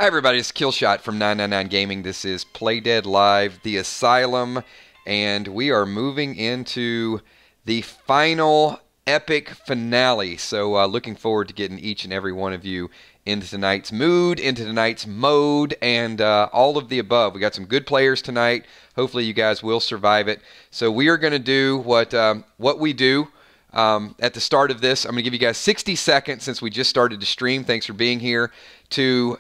Hi everybody, it's Killshot from 999 Gaming. This is Play Dead Live, the Asylum, and we are moving into the final epic finale. So looking forward to getting each and every one of you into tonight's mood, into tonight's mode, and all of the above. We got some good players tonight. Hopefully you guys will survive it. So we are going to do what we do at the start of this. I'm going to give you guys 60 seconds since we just started to stream. Thanks for being here. To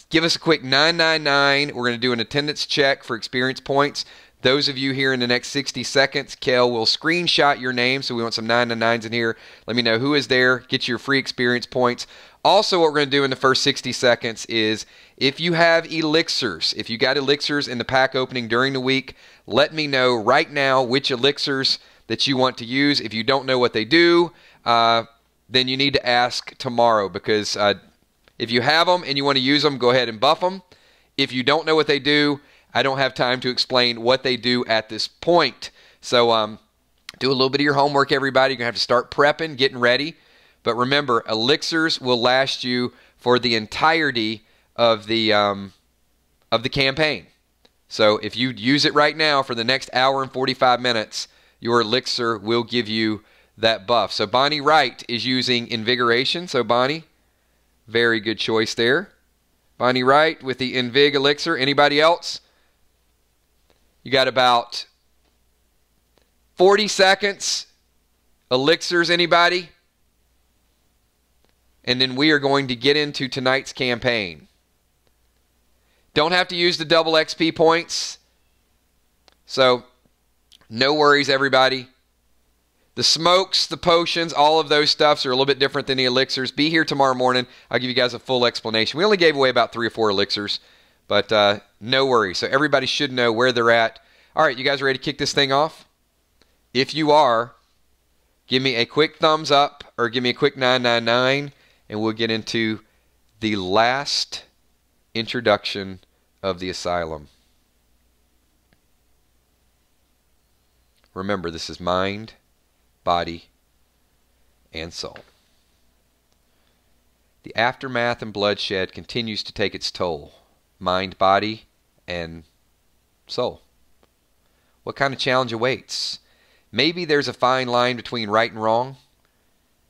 give us a quick 999. We're going to do an attendance check for experience points. Those of you here in the next 60 seconds, Kel will screenshot your name. So we want some 999s in here. Let me know who is there. Get your free experience points. Also, what we're going to do in the first 60 seconds is if you have elixirs, if you got elixirs in the pack opening during the week, let me know right now which elixirs that you want to use. If you don't know what they do, then you need to ask tomorrow, because if you have them and you want to use them, go ahead and buff them. If you don't know what they do, I don't have time to explain what they do at this point. So do a little bit of your homework, everybody. You're going to have to start prepping, getting ready. But remember, elixirs will last you for the entirety of the campaign. So if you use it right now for the next hour and 45 minutes, your elixir will give you that buff. So Bonnie Wright is using Invigoration. So Bonnie, very good choice there. Bonnie Wright with the Invig elixir. Anybody else? You got about 40 seconds. Elixirs, anybody? And then we are going to get into tonight's campaign. Don't have to use the double XP points. So no worries, everybody. The smokes, the potions, all of those stuffs are a little bit different than the elixirs. Be here tomorrow morning. I'll give you guys a full explanation. We only gave away about 3 or 4 elixirs, but no worries. So everybody should know where they're at. All right, you guys ready to kick this thing off? If you are, give me a quick thumbs up or give me a quick 999, and we'll get into the last introduction of the Asylum. Remember, this is mind, body, and soul. The aftermath and bloodshed continues to take its toll. Mind, body, and soul. What kind of challenge awaits? Maybe there's a fine line between right and wrong.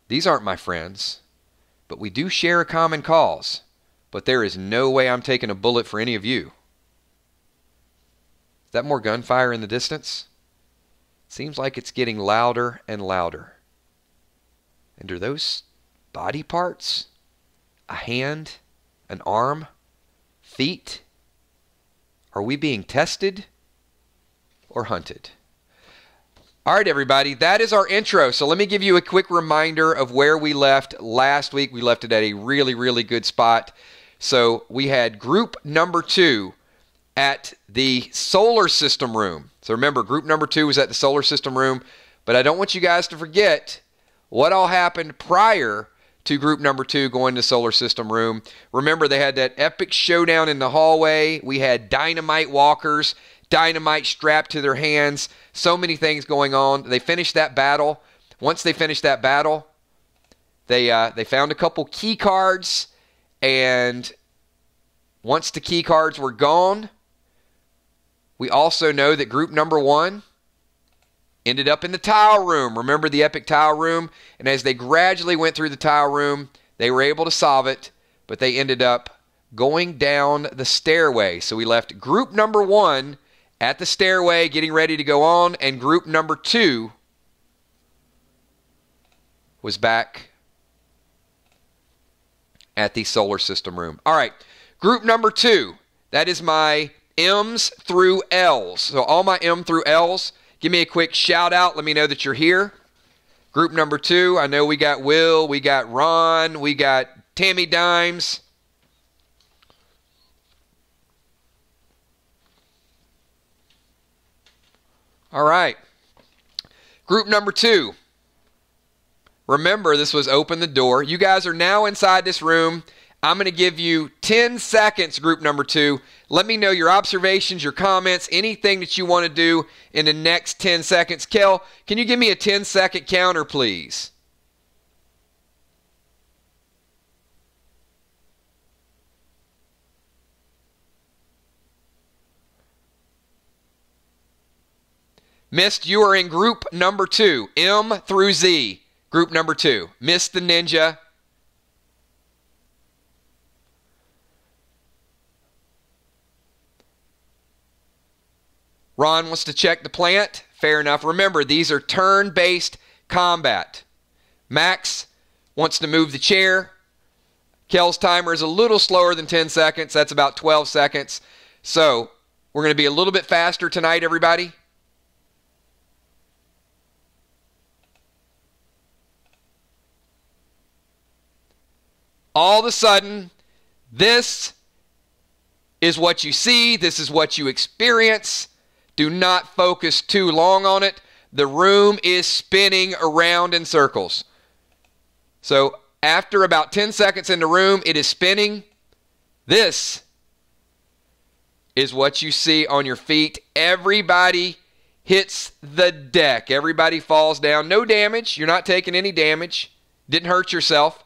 These aren't my friends, but we do share a common cause. But there is no way I'm taking a bullet for any of you. Is that more gunfire in the distance? Seems like it's getting louder and louder. And are those body parts? A hand? An arm? Feet? Are we being tested or hunted? All right, everybody, that is our intro. So let me give you a quick reminder of where we left last week. We left it at a really, really good spot. So we had group number 2 at the solar system room. So remember, group number 2 was at the solar system room, but I don't want you guys to forget what all happened prior to group number 2 going to solar system room. Remember, they had that epic showdown in the hallway. We had dynamite walkers, dynamite strapped to their hands, so many things going on. They finished that battle. Once they finished that battle, they found a couple key cards, and once the key cards were gone, we also know that group number 1 ended up in the tile room. Remember the epic tile room? And as they gradually went through the tile room, they were able to solve it, but they ended up going down the stairway. So we left group number 1 at the stairway getting ready to go on, and group number 2 was back at the solar system room. All right, group number 2, that is my M's through L's. So all my M through L's, give me a quick shout out. Let me know that you're here. Group number 2, I know we got Will, we got Ron, we got Tammy Dimes. All right. Group number 2. Remember, this was open the door. You guys are now inside this room. I'm going to give you 10 seconds, group number 2. Let me know your observations, your comments, anything that you want to do in the next 10 seconds. Kel, can you give me a 10-second counter, please? Mist, you are in group number 2. M through Z. Group number 2. Mist the Ninja. Ron wants to check the plant. Fair enough. Remember, these are turn-based combat. Max wants to move the chair. Kel's timer is a little slower than 10 seconds. That's about 12 seconds. So we're going to be a little bit faster tonight, everybody. All of a sudden, this is what you see. This is what you experience. Do not focus too long on it. The room is spinning around in circles. So after about 10 seconds in the room, it is spinning. This is what you see on your feet. Everybody hits the deck. Everybody falls down. No damage. You're not taking any damage. Didn't hurt yourself.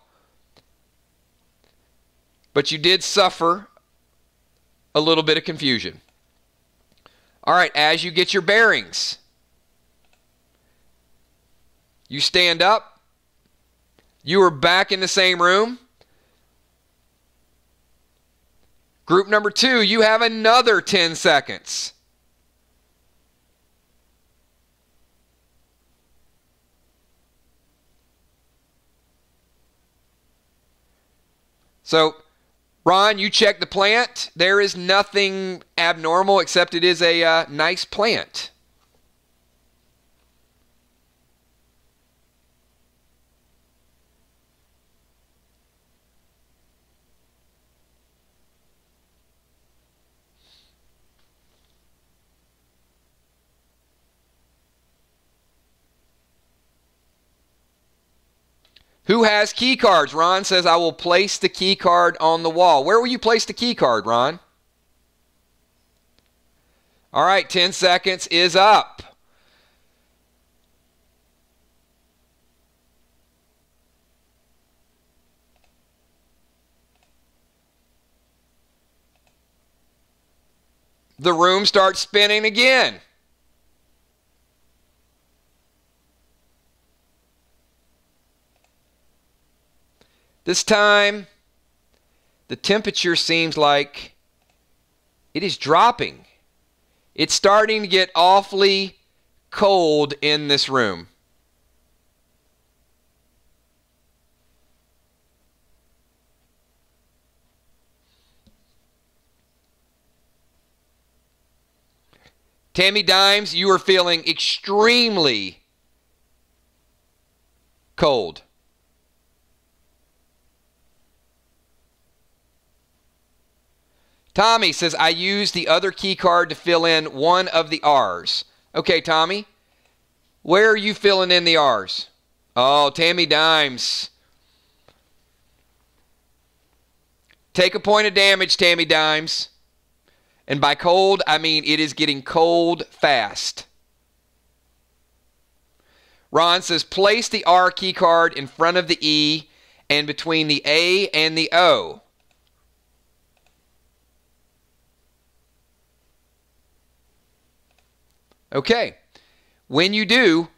But you did suffer a little bit of confusion. All right, as you get your bearings, you stand up. You are back in the same room. Group number 2, you have another 10 seconds. So, Ron, you check the plant. There is nothing abnormal except it is a nice plant. Who has key cards? Ron says, I will place the key card on the wall. Where will you place the key card, Ron? All right, 10 seconds is up. The room starts spinning again. This time, the temperature seems like it is dropping. It's starting to get awfully cold in this room. Tammy Dimes, you are feeling extremely cold. Tommy says, I used the other key card to fill in one of the R's. Okay, Tommy, where are you filling in the R's? Oh, Tammy Dimes. Take a point of damage, Tammy Dimes. And by cold, I mean it is getting cold fast. Ron says, place the R key card in front of the E and between the A and the O. Okay, when you do,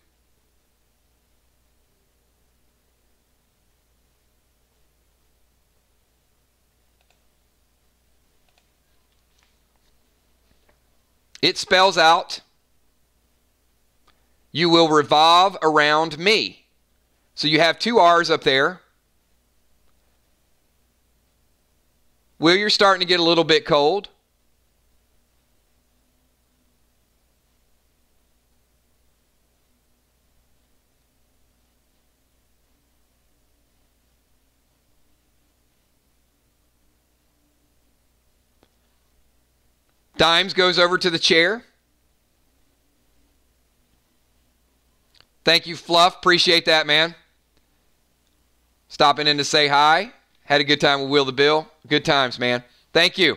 it spells out, you will revolve around me. So you have 2 R's up there. Will, you're starting to get a little bit cold. Dimes goes over to the chair. Thank you, Fluff. Appreciate that, man. Stopping in to say hi. Had a good time with Will the Bill. Good times, man. Thank you.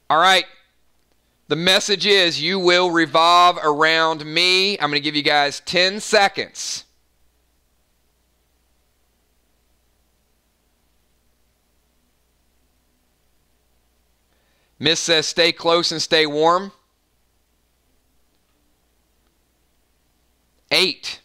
All right. The message is you will revolve around me. I'm going to give you guys 10 seconds. Miss says stay close and stay warm. 8.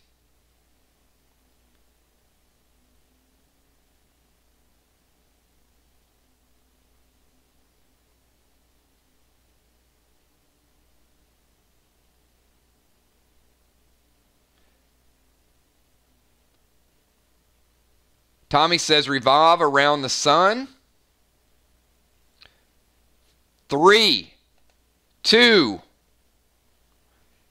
Tommy says revolve around the sun. 3, 2.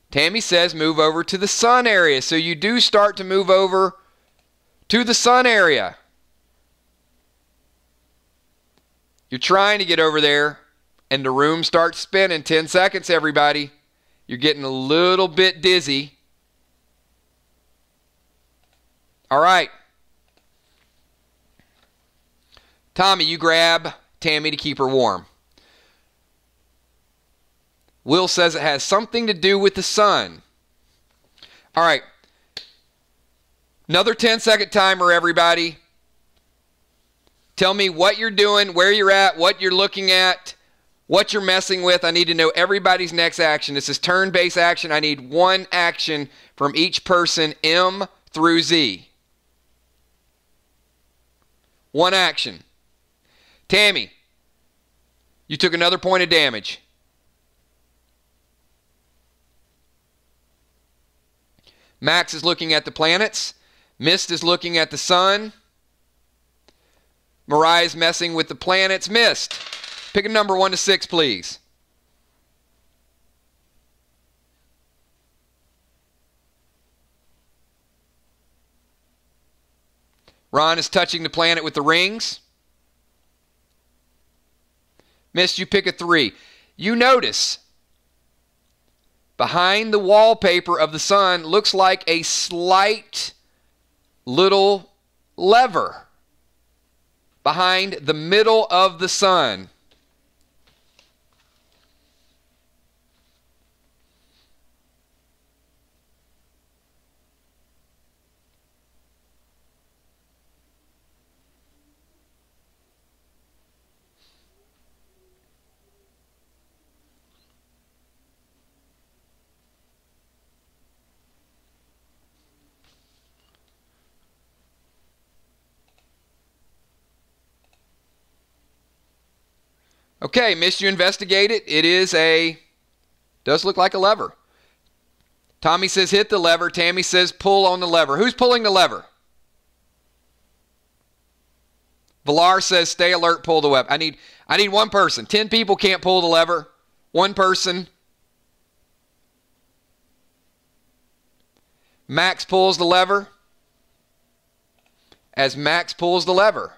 Tammy says move over to the sun area. So you do start to move over to the sun area. You're trying to get over there, and the room starts spinning. 10 seconds, everybody. You're getting a little bit dizzy. All right. Tommy, you grab Tammy to keep her warm. Will says it has something to do with the sun. All right. Another 10-second timer, everybody. Tell me what you're doing, where you're at, what you're looking at, what you're messing with. I need to know everybody's next action. This is turn-based action. I need one action from each person, M through Z. One action. Tammy, you took another point of damage. Max is looking at the planets. Mist is looking at the sun. Mariah's messing with the planets. Mist, pick a number 1 to 6, please. Ron is touching the planet with the rings. Mist, you pick a 3. You notice behind the wallpaper of the sun looks like a slight little lever behind the middle of the sun. Okay, Miss, you investigate it. It is does look like a lever. Tommy says hit the lever. Tammy says pull on the lever. Who's pulling the lever? Villar says stay alert, pull the lever. I need one person. 10 people can't pull the lever. One person. Max pulls the lever. As Max pulls the lever,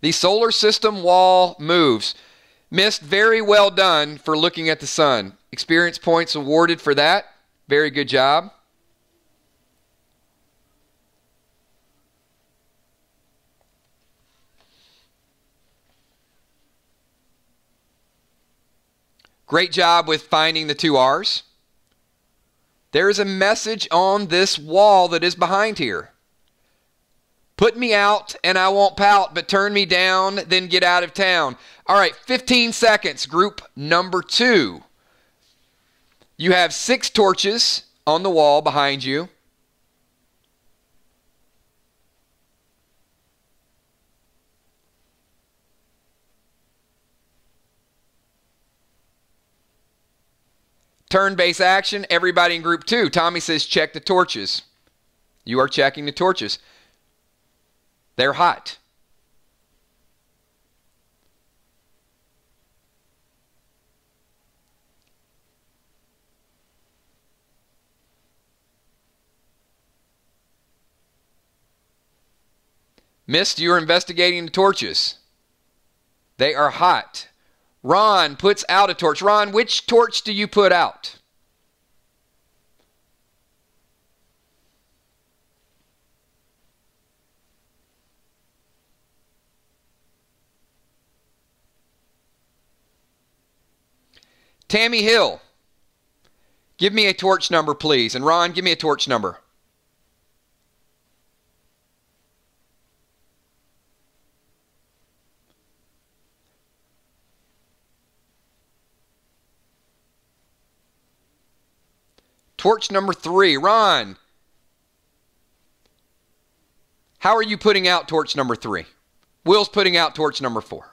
the solar system wall moves. Mist, very well done for looking at the sun. Experience points awarded for that. Very good job. Great job with finding the 2 R's. There is a message on this wall that is behind here. Put me out and I won't pout, but turn me down, then get out of town. All right, 15 seconds, group number 2. You have 6 torches on the wall behind you. Turn-based action, everybody in group 2. Tommy says check the torches. You are checking the torches. They're hot. Mist, you're investigating the torches. They are hot. Ron puts out a torch. Ron, which torch do you put out? Tammy Hill, give me a torch number, please. And Ron, give me a torch number. Torch number 3. Ron, how are you putting out torch number 3? Will's putting out torch number 4.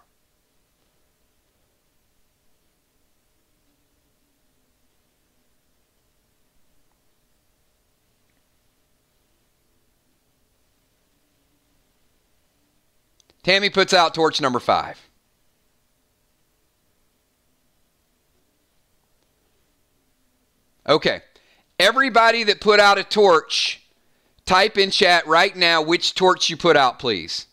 Tammy puts out torch number 5. Okay. Everybody that put out a torch, type in chat right now which torch you put out, please.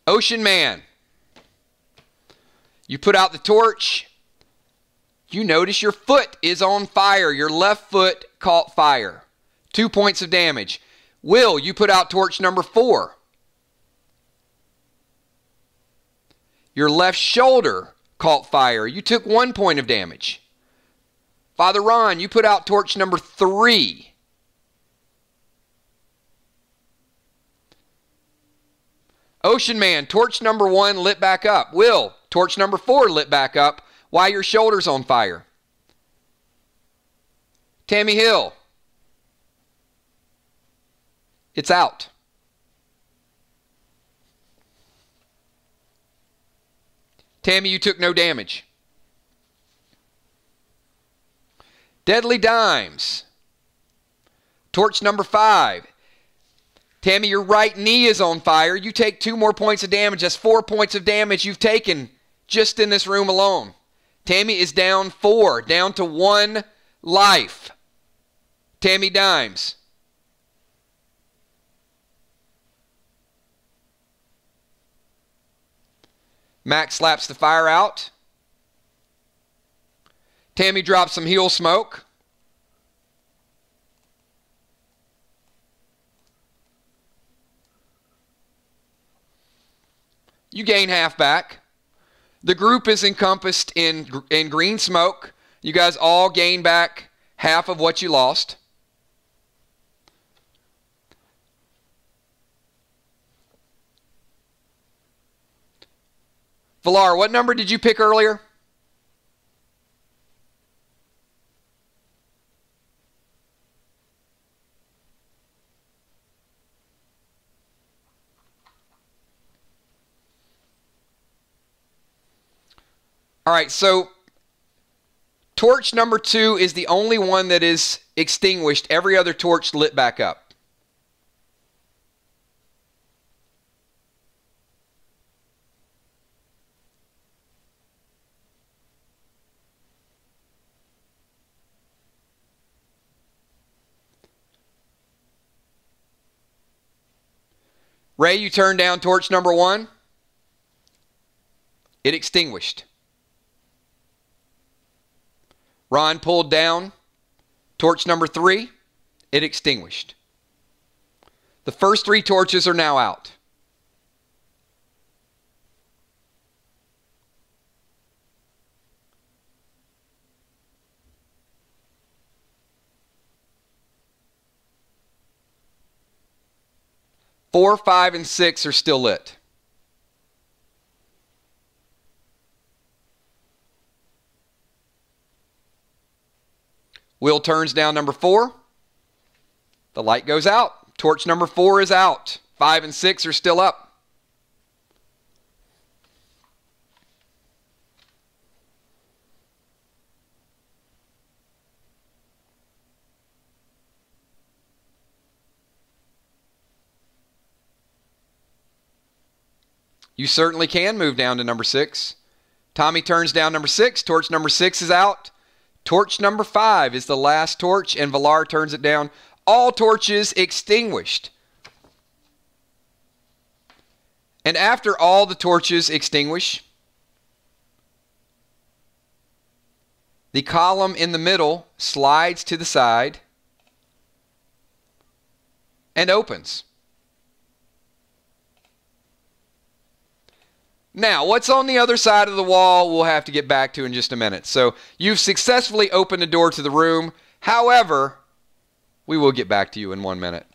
Ocean Man, you put out the torch. You notice your foot is on fire. Your left foot caught fire. 2 points of damage. Will, you put out torch number 4. Your left shoulder caught fire. You took 1 point of damage. Father Ron, you put out torch number 3. Ocean Man, torch number 1 lit back up. Will, torch number 4 lit back up. Why your shoulder's on fire? Tammy Hill, it's out. Tammy, you took no damage. Deadly Dimes, torch number 5. Tammy, your right knee is on fire. You take 2 more points of damage. That's 4 points of damage you've taken just in this room alone. Tammy is down 4, down to 1 life. Tammy Dimes. Max slaps the fire out. Tammy drops some heal smoke. You gain half back. The group is encompassed in green smoke. You guys all gain back half of what you lost. Valar, what number did you pick earlier? All right, so torch number 2 is the only one that is extinguished. Every other torch lit back up. Ray, you turned down torch number 1. It extinguished. Ron pulled down torch number 3. It extinguished. The first 3 torches are now out. Four, 5, and 6 are still lit. Will turns down number 4. The light goes out. Torch number 4 is out. 5 and 6 are still up. You certainly can move down to number 6. Tommy turns down number 6. Torch number 6 is out. Torch number 5 is the last torch, and Valar turns it down. All torches extinguished. And after all the torches extinguish, the column in the middle slides to the side and opens. Now, what's on the other side of the wall, we'll have to get back to in just a minute. So you've successfully opened the door to the room. However, we will get back to you in 1 minute.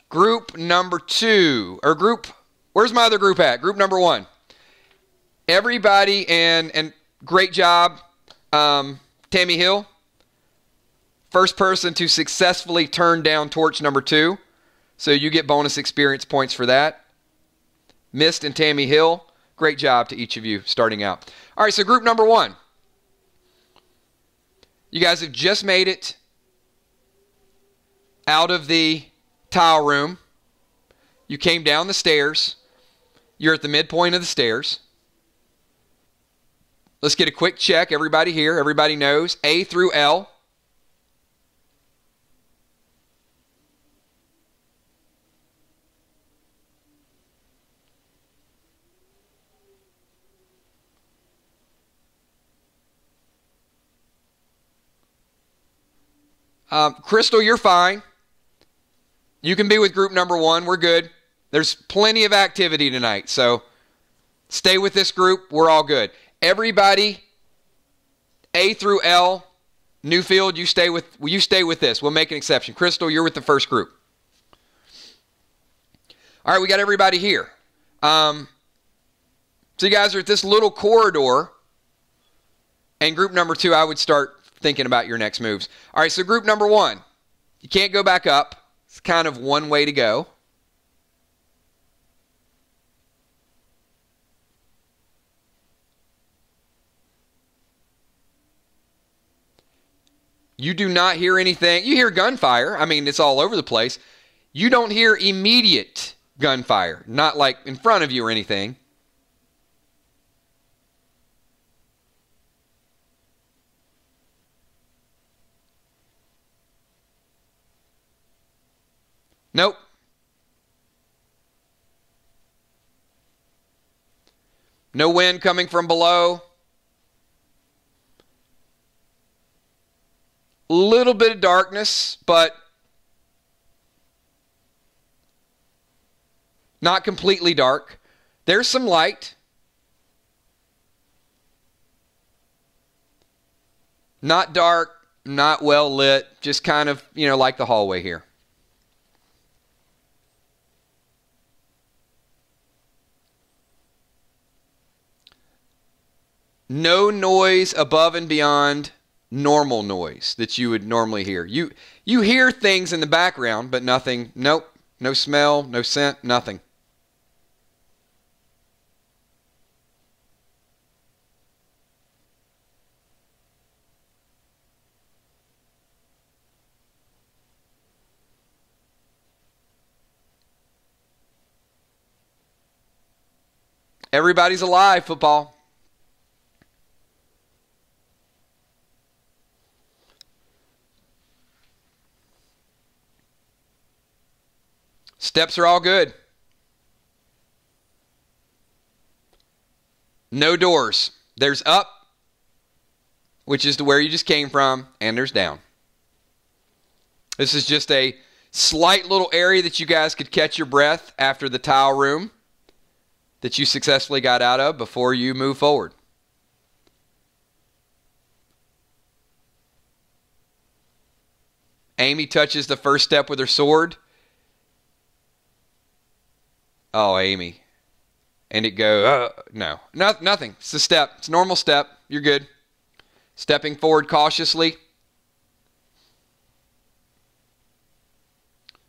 Group number 2, or group, where's my other group at? Group number 1. Everybody, and great job, Tammy Hill. First person to successfully turn down torch number 2. So you get bonus experience points for that. Mist and Tammy Hill, great job to each of you starting out. All right, so group number 1. You guys have just made it out of the tile room. You came down the stairs. You're at the midpoint of the stairs. Let's get a quick check. Everybody here, everybody knows A through L. Crystal, you're fine. You can be with group number 1. We're good. There's plenty of activity tonight, so stay with this group. We're all good. Everybody, A through L, Newfield, you stay with this. We'll make an exception. Crystal, you're with the first group. All right, we got everybody here. So you guys are at this little corridor, and group number 2, I would start thinking about your next moves. All right, so group number 1, you can't go back up. It's kind of one way to go. You do not hear anything. You hear gunfire. I mean, it's all over the place. You don't hear immediate gunfire, not like in front of you or anything. Nope. No wind coming from below. A little bit of darkness, but not completely dark. There's some light. Not dark, not well lit, just kind of, like the hallway here. No noise above and beyond normal noise that you would normally hear. You hear things in the background, but nothing, nope, no smell, no scent, nothing. Everybody's alive, football. Steps are all good. No doors. There's up, which is to where you just came from, and there's down. This is just a slight little area that you guys could catch your breath after the tile room that you successfully got out of before you move forward. Amy touches the first step with her sword. Oh, Amy. And it goes, no, nothing. It's a step. It's a normal step. You're good. Stepping forward cautiously.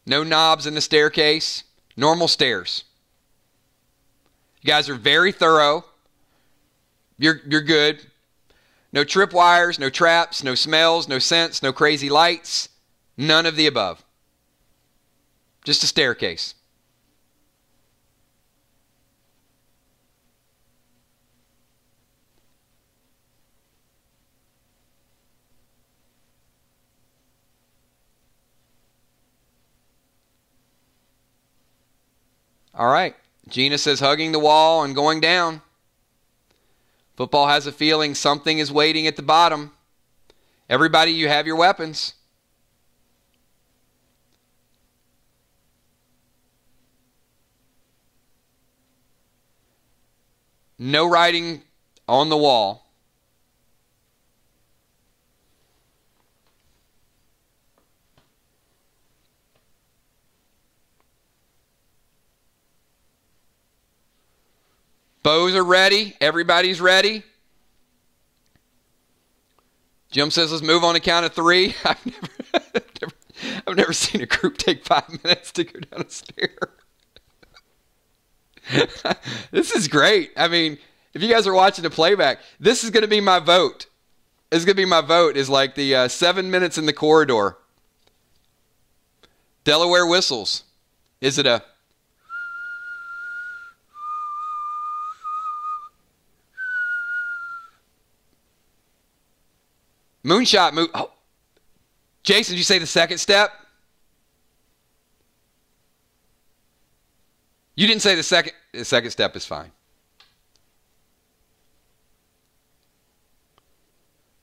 No knobs in the staircase. Normal stairs. You guys are very thorough. You're good. No tripwires, no traps, no smells, no scents, no crazy lights. None of the above. Just a staircase. All right. Gina says hugging the wall and going down. Football has a feeling something is waiting at the bottom. Everybody, you have your weapons. No writing on the wall. Bows are ready. Everybody's ready. Jim says, let's move on the count of 3. I've never seen a group take 5 minutes to go down a stair. This is great. I mean, if you guys are watching the playback, this is going to be my vote. This is going to be my vote, is like the 7 minutes in the corridor. Delaware whistles. Is it a... Moonshot move. Oh. Jason, did you say the second step? You didn't say the second. The second step is fine.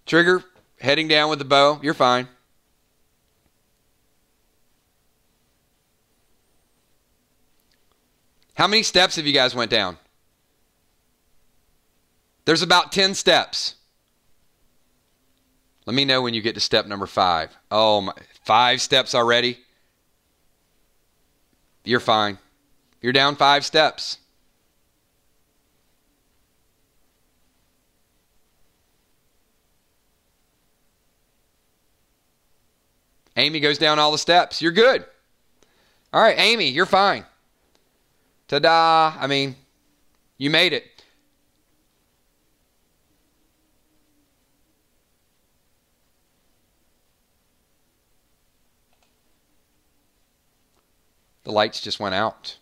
Trigger, heading down with the bow. You're fine. How many steps have you guys went down? There's about 10 steps. Let me know when you get to step number 5. Oh, my, 5 steps already? You're fine. You're down 5 steps. Amy goes down all the steps. You're good. All right, Amy, you're fine. Ta-da. I mean, you made it. The lights just went out.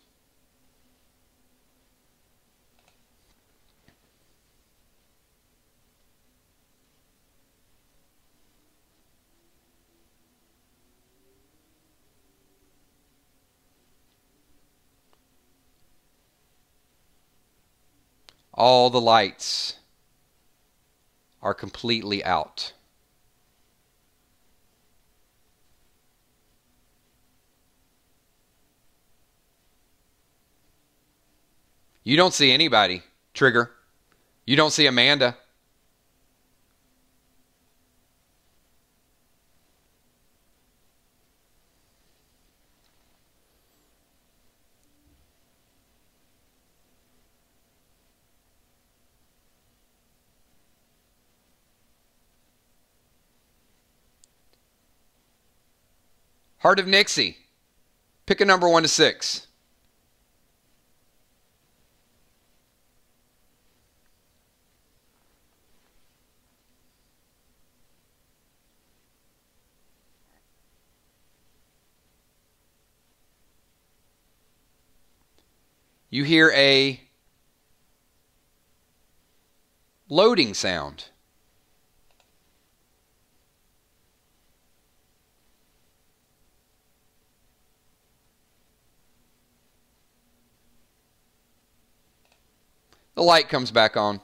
All the lights are completely out. You don't see anybody, Trigger. You don't see Amanda. Heart of Nixie. Pick a number 1 to 6. You hear a loading sound. The light comes back on.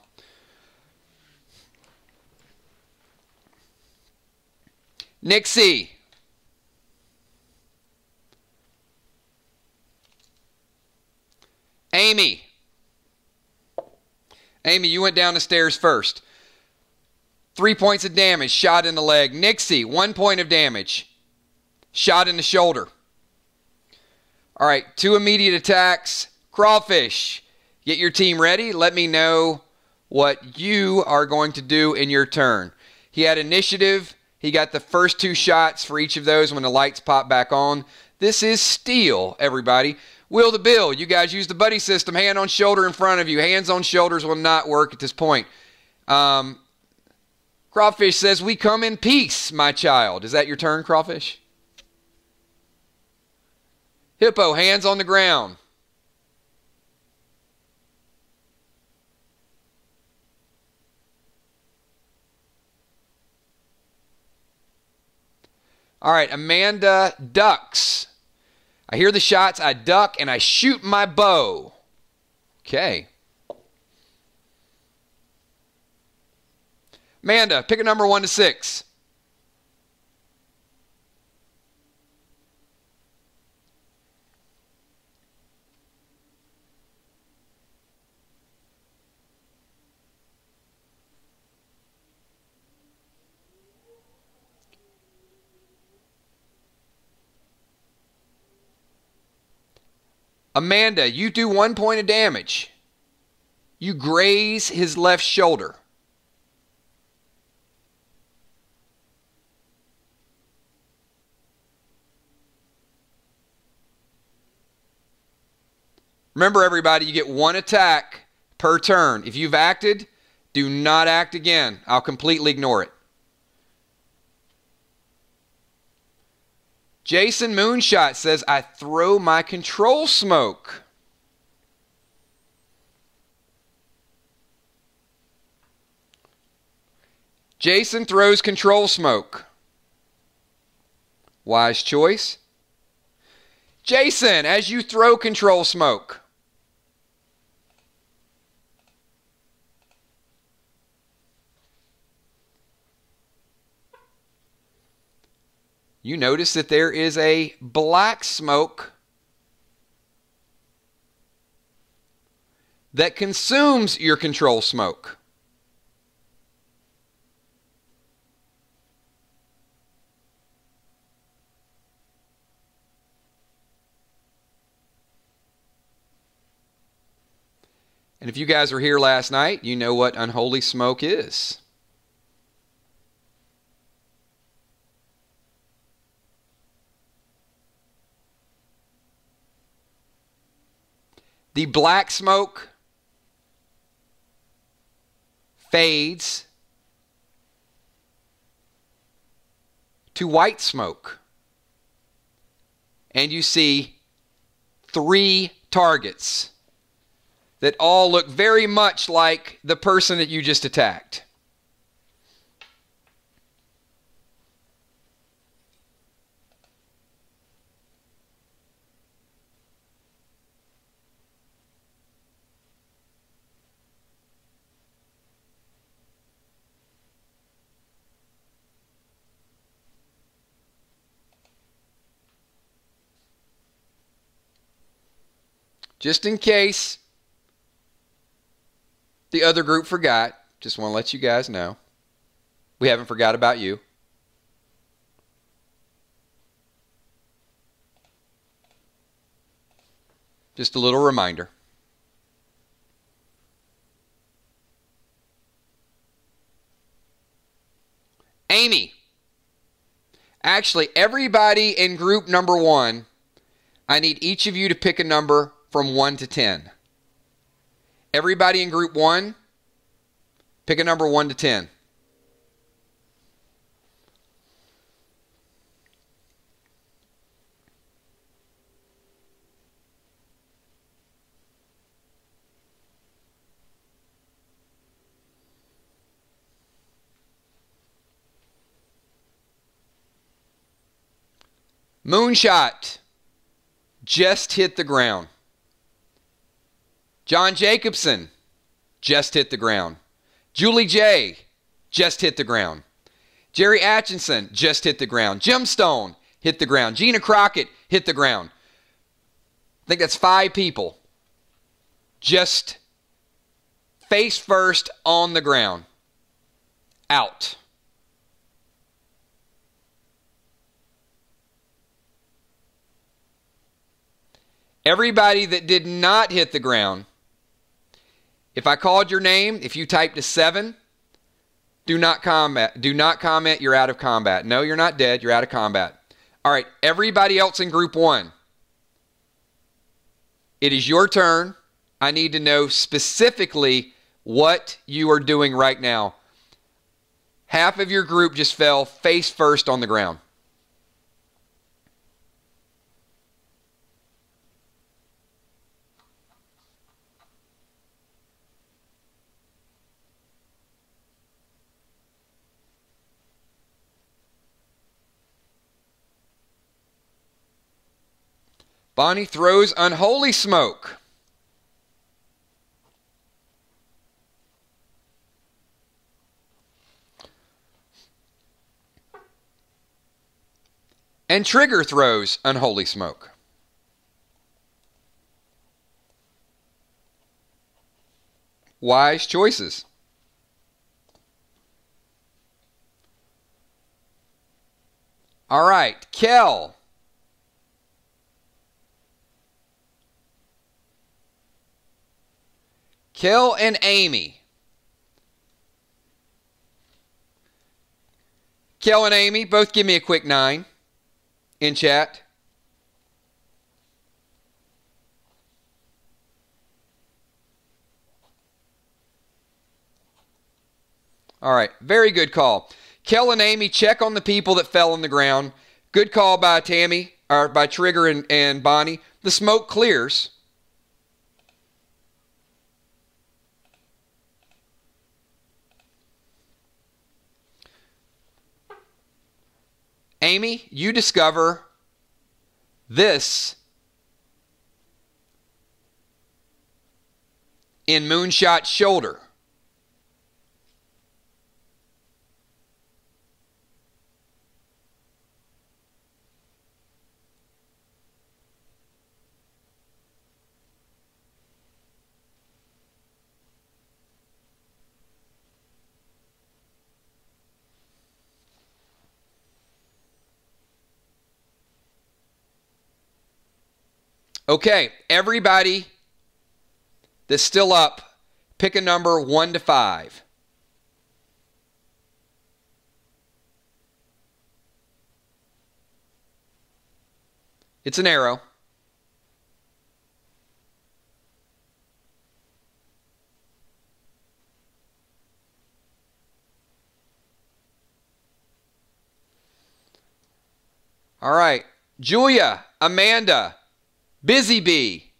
Nixie. Amy. Amy, you went down the stairs first. 3 points of damage, shot in the leg. Nixie, 1 point of damage, shot in the shoulder. All right, 2 immediate attacks. Crawfish, get your team ready. Let me know what you are going to do in your turn. He had initiative. He got the first 2 shots for each of those when the lights pop back on. This is steel, everybody. Will to Bill, you guys use the buddy system. Hand on shoulder in front of you. Hands on shoulders will not work at this point. Crawfish says, we come in peace, my child. Is that your turn, Crawfish? Hippo, hands on the ground. All right, Amanda ducks. I hear the shots, I duck, and I shoot my bow. Okay. Amanda, pick a number 1 to 6. Amanda, you do 1 point of damage. You graze his left shoulder. Remember, everybody, you get 1 attack per turn. If you've acted, do not act again. I'll completely ignore it. Jason Moonshot says, I throw my control smoke. Jason throws control smoke. Wise choice. Jason, as you throw control smoke, you notice that there is a black smoke that consumes your control smoke. And if you guys were here last night, you know what unholy smoke is. The black smoke fades to white smoke. And you see 3 targets that all look very much like the person that you just attacked. Just in case the other group forgot, just want to let you guys know, we haven't forgot about you. Just a little reminder. Amy. Actually, everybody in group number 1, I need each of you to pick a number from 1 to 10. Everybody in group 1, pick a number 1 to 10. Moonshot just hit the ground. John Jacobson just hit the ground. Julie J just hit the ground. Jerry Atchison just hit the ground. Jim Stone hit the ground. Gina Crockett hit the ground. I think that's 5 people. Just face first on the ground. Out. Everybody that did not hit the ground, if I called your name, if you typed a 7, do not comment. Do not comment. You're out of combat. No, you're not dead. You're out of combat. All right, everybody else in group 1, it is your turn. I need to know specifically what you are doing right now. Half of your group just fell face first on the ground. Bonnie throws unholy smoke. And Trigger throws unholy smoke. Wise choices. All right, Kel. Kel and Amy. Kel and Amy, both give me a quick 9 in chat. All right, very good call. Kel and Amy, check on the people that fell on the ground. Good call by Tammy, or by Trigger and Bonnie. The smoke clears. Amy, you discover this in Moonshot's shoulder. Okay, everybody that's still up, pick a number 1 to 5. It's an arrow. All right, Julia, Amanda, Busy Bee,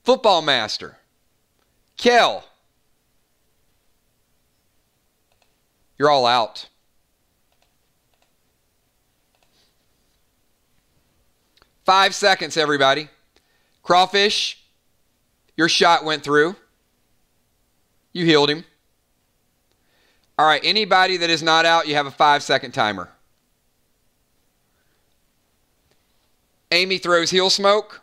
Football Master, Kel. You're all out. Five seconds, everybody. Crawfish, your shot went through. You healed him. All right, anybody that is not out, you have a 5-second timer. Amy throws heal smoke.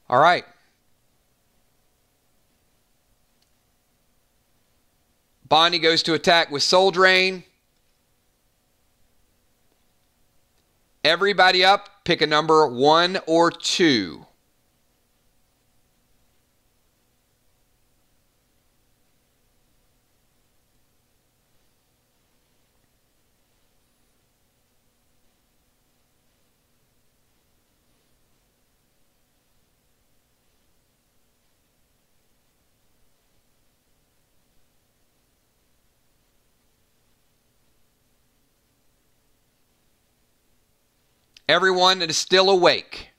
All right. Bonnie goes to attack with Soul Drain. Everybody up, pick a number 1 or 2. Everyone that is still awake.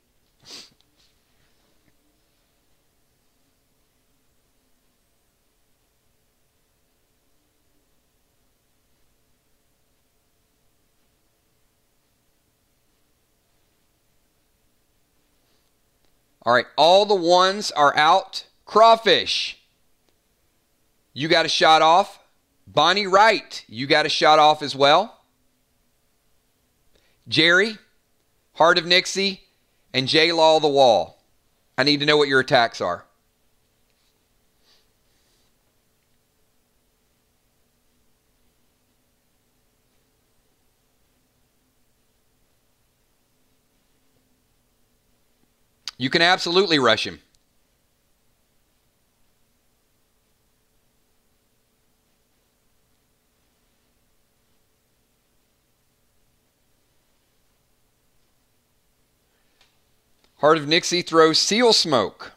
All right, all the ones are out. Crawfish, you got a shot off. Bonnie Wright, you got a shot off as well. Jerry, Heart of Nixie, and J-Law the Wall. I need to know what your attacks are. You can absolutely rush him. Heart of Nixie throws Seal Smoke.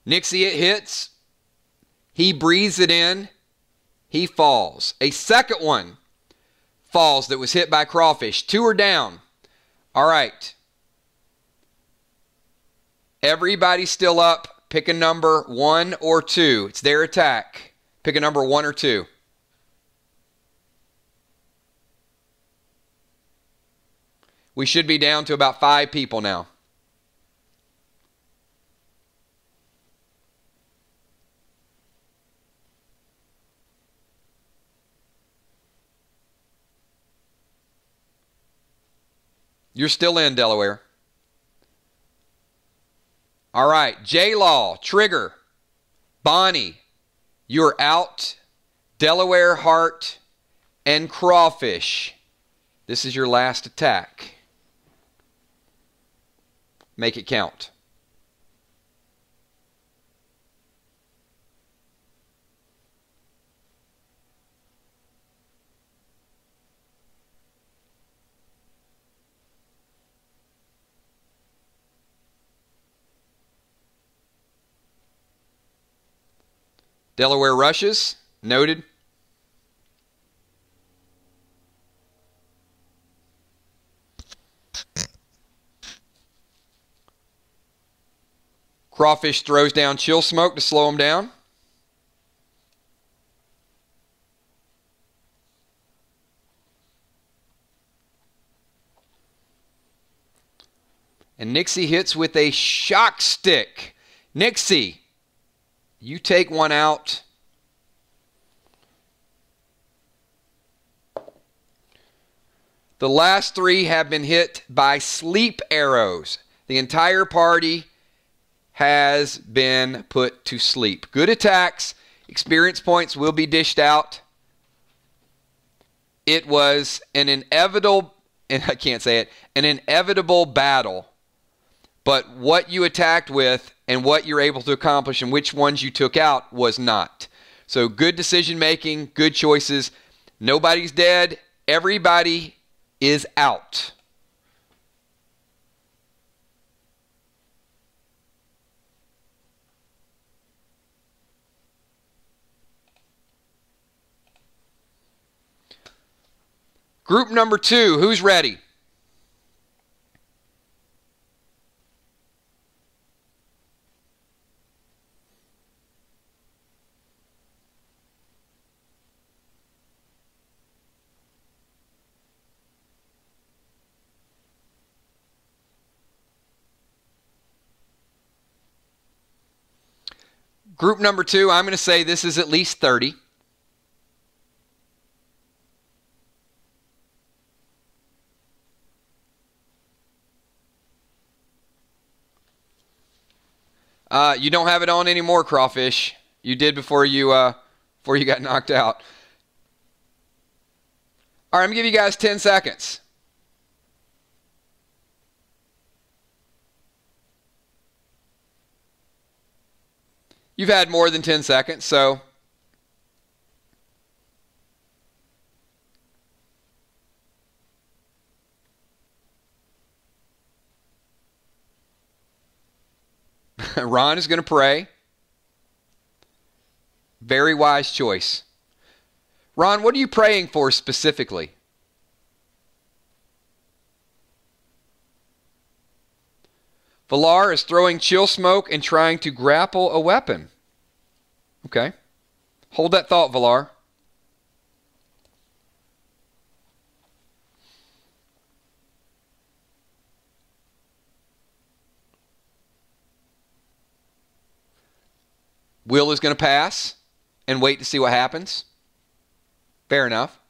Nixie, it hits. He breathes it in. He falls. A second one falls that was hit by Crawfish. 2 are down. All right. Everybody's still up. Pick a number 1 or 2. It's their attack. Pick a number 1 or 2. We should be down to about 5 people now. You're still in, Delaware. All right, J-Law, Trigger, Bonnie, you're out. Delaware, Hart, and Crawfish. This is your last attack. Make it count. Delaware rushes. Noted. Crawfish throws down Chill Smoke to slow him down. And Nixie hits with a Shock Stick. Nixie, you take one out. The last 3 have been hit by sleep arrows. The entire party has been put to sleep. Good attacks. Experience points will be dished out. It was an inevitable, and I can't say it, an inevitable battle. But what you attacked with and what you're able to accomplish and which ones you took out was not. So good decision making, good choices. Nobody's dead. Everybody is out. Group number 2, who's ready? Group number 2, I'm going to say this is at least 30. You don't have it on anymore, Crawfish. You did before you got knocked out. All right, I'm going to give you guys 10 seconds. You've had more than 10 seconds, so Ron is going to pray. Very wise choice. Ron, what are you praying for specifically? Valar is throwing Chill Smoke and trying to grapple a weapon. Okay. Hold that thought, Valar. Will is going to pass and wait to see what happens. Fair enough.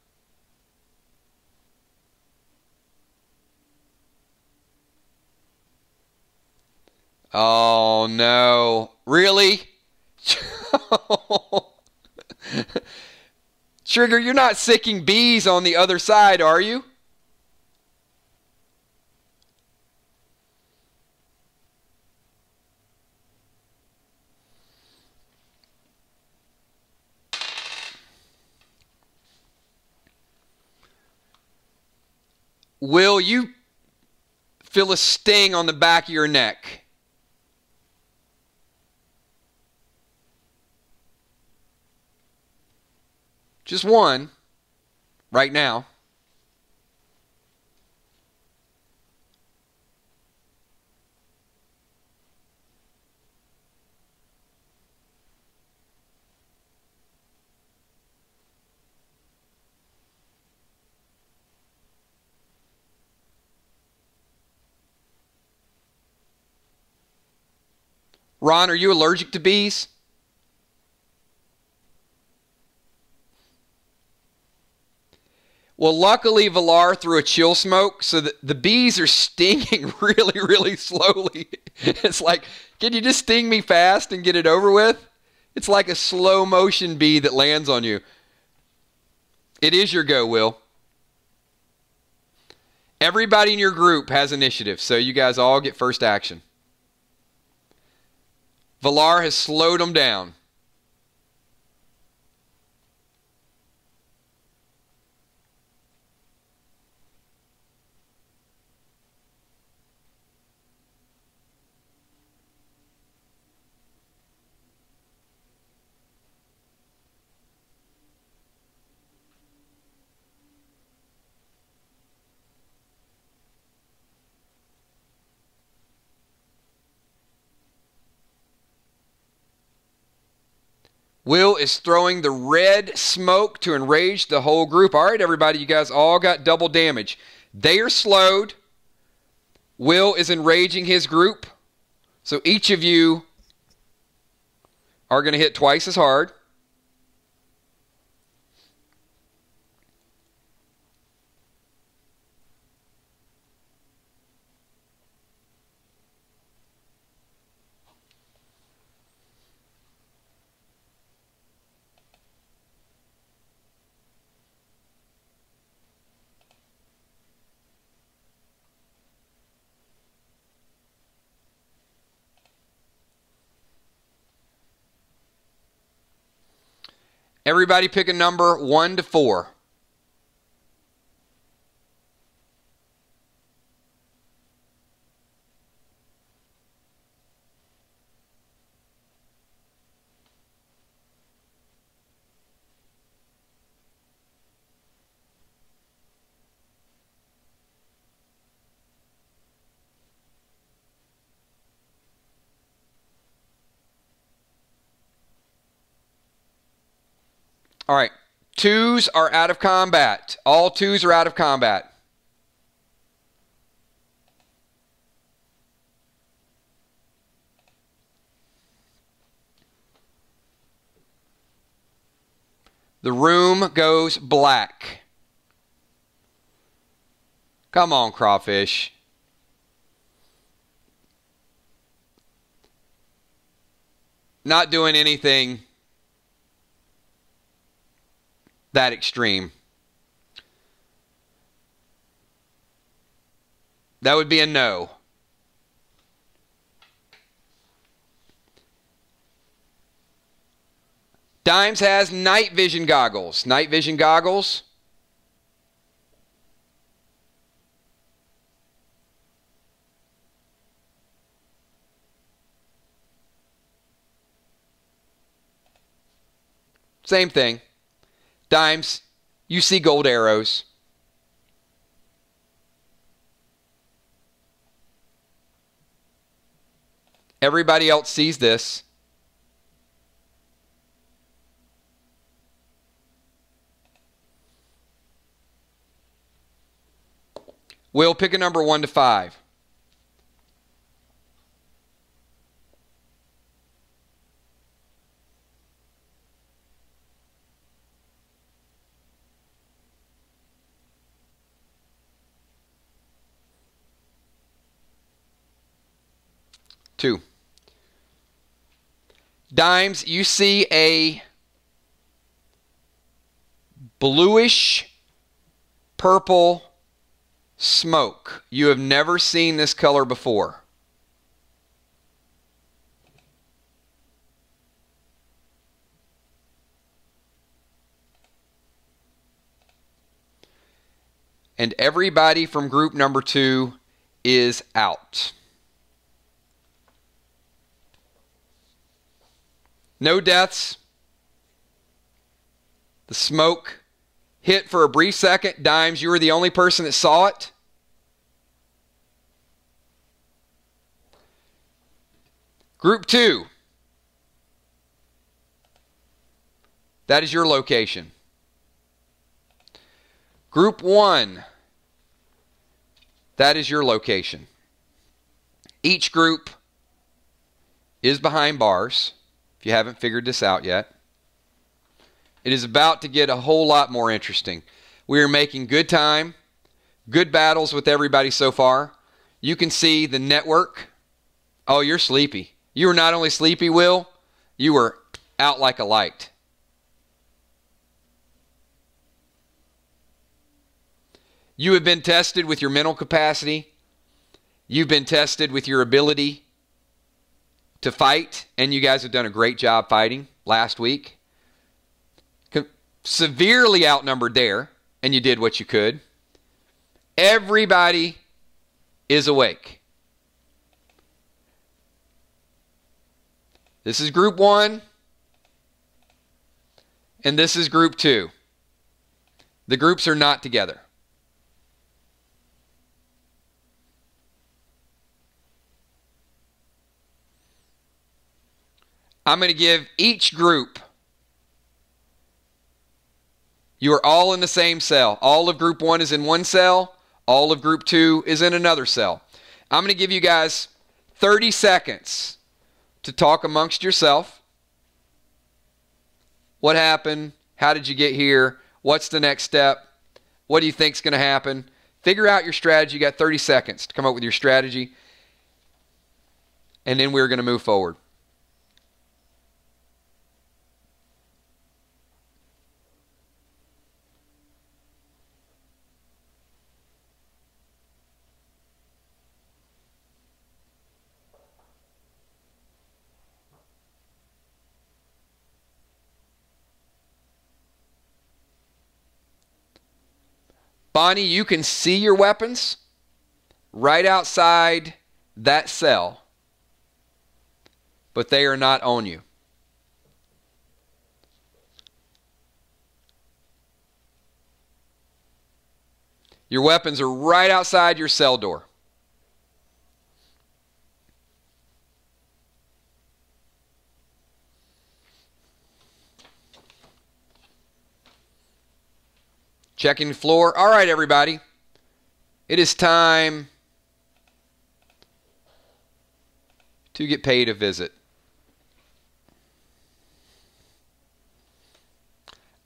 Oh, no. Really? Trigger, you're not sicking bees on the other side, are you? Will, you feel a sting on the back of your neck? Just one, right now. Ron, are you allergic to bees? Well, luckily, Villar threw a chill smoke, so the bees are stinging really, really slowly. It's like, can you just sting me fast and get it over with? It's like a slow motion bee that lands on you. It is your go, Will. Everybody in your group has initiative, so you guys all get first action. Villar has slowed them down. Will is throwing the red smoke to enrage the whole group. All right, everybody, you guys all got double damage. They are slowed. Will is enraging his group. So each of you are going to hit twice as hard. Everybody pick a number 1 to 4. All right, 2s are out of combat. All 2s are out of combat. The room goes black. Come on, crawfish. Not doing anything that extreme. That would be a no. Dimes has night vision goggles. Night vision goggles. Same thing. Dimes, you see gold arrows. Everybody else sees this. Will, pick a number 1 to 5. Two. Dimes, you see a bluish purple smoke. You have never seen this color before. And everybody from group number 2 is out. No deaths. The smoke hit for a brief second. Dimes, you were the only person that saw it. Group 2. That is your location. Group 1. That is your location. Each group is behind bars, if you haven't figured this out yet. It is about to get a whole lot more interesting. We are making good time, good battles with everybody so far. You can see the network. Oh, you're sleepy. You were not only sleepy, Will, you were out like a light. You have been tested with your mental capacity. You've been tested with your ability to fight, and you guys have done a great job fighting last week. Severely outnumbered there, and you did what you could. Everybody is awake. This is group 1, and this is group 2. The groups are not together. I'm going to give each group, you are all in the same cell. All of group 1 is in one cell. All of group 2 is in another cell. I'm going to give you guys 30 seconds to talk amongst yourself. What happened? How did you get here? What's the next step? What do you think is going to happen? Figure out your strategy. You got 30 seconds to come up with your strategy. And then we're going to move forward. Bonnie, you can see your weapons right outside that cell, but they are not on you. Your weapons are right outside your cell door. Checking the floor. All right, everybody. It is time to get paid a visit.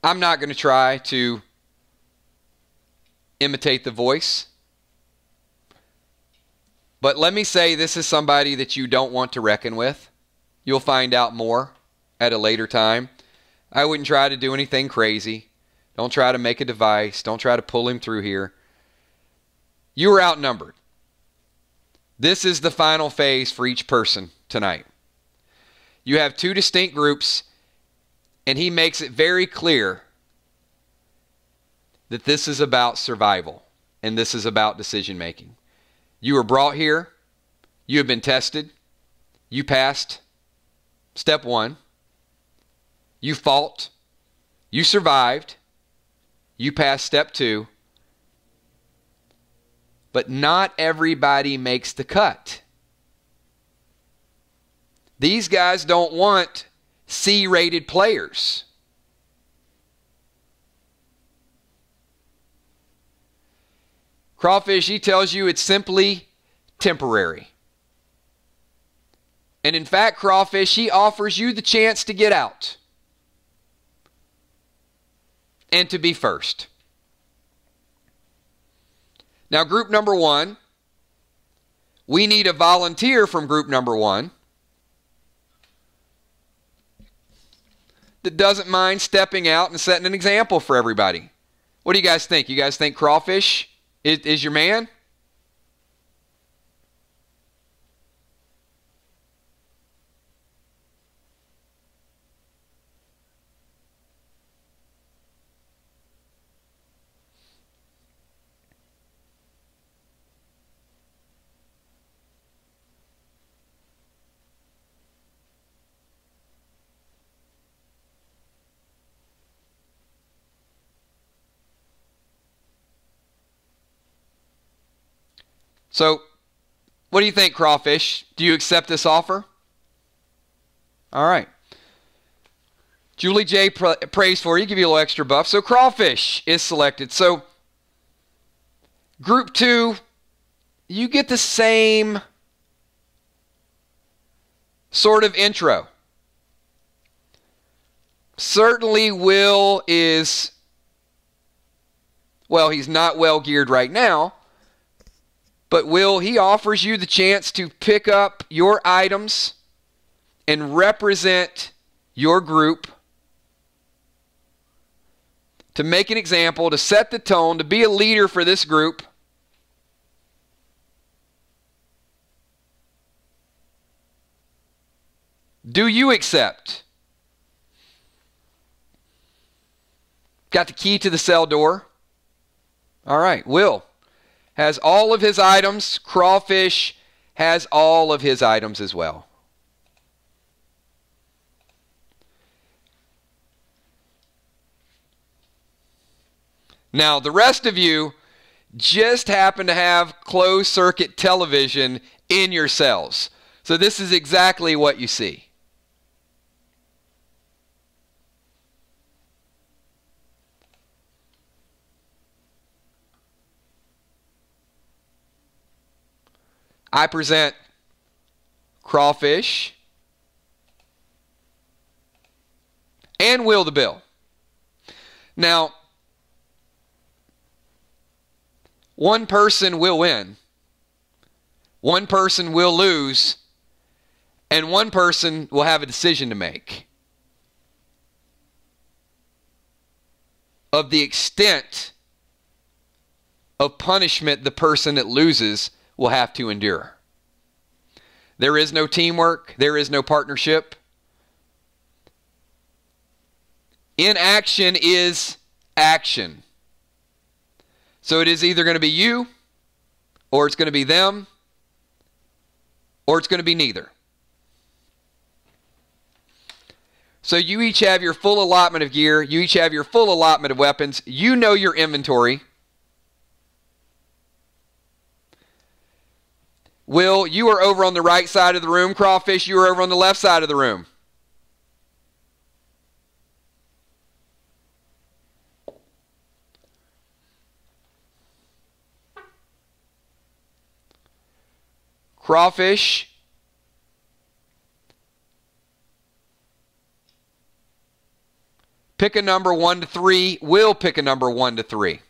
I'm not going to try to imitate the voice. But let me say this is somebody that you don't want to reckon with. You'll find out more at a later time. I wouldn't try to do anything crazy. Don't try to make a device. Don't try to pull him through here. You are outnumbered. This is the final phase for each person tonight. You have 2 distinct groups, and he makes it very clear that this is about survival, and this is about decision making. You were brought here. You have been tested. You passed step 1. You fought. You survived. You passed step 2. But not everybody makes the cut. These guys don't want C-rated players. Crawfish, he tells you it's simply temporary. And in fact, Crawfish, he offers you the chance to get out and to be first. Now, group number 1, we need a volunteer from group number 1 that doesn't mind stepping out and setting an example for everybody. What do you guys think? You guys think Crawfish is your man? So, what do you think, Crawfish? Do you accept this offer? All right. Julie J prays for you, give you a little extra buff. So, Crawfish is selected. So, group 2, you get the same sort of intro. Certainly Will is, well, he's not well geared right now, but Will, he offers you the chance to pick up your items and represent your group, to make an example, to set the tone, to be a leader for this group. Do you accept? Got the key to the cell door. All right, Will has all of his items. Crawfish has all of his items as well. Now, the rest of you just happen to have closed circuit television in your cells. So this is exactly what you see. I present Crawfish and Will the Bill. Now, one person will win, one person will lose, and one person will have a decision to make of the extent of punishment the person that loses will have to endure. There is no teamwork. There is no partnership. Inaction is action. So it is either going to be you, or it's going to be them, or it's going to be neither. So you each have your full allotment of gear. You each have your full allotment of weapons. You know your inventory. Will, you are over on the right side of the room. Crawfish, you are over on the left side of the room. Crawfish, pick a number 1 to 3. Will pick a number 1 to 3.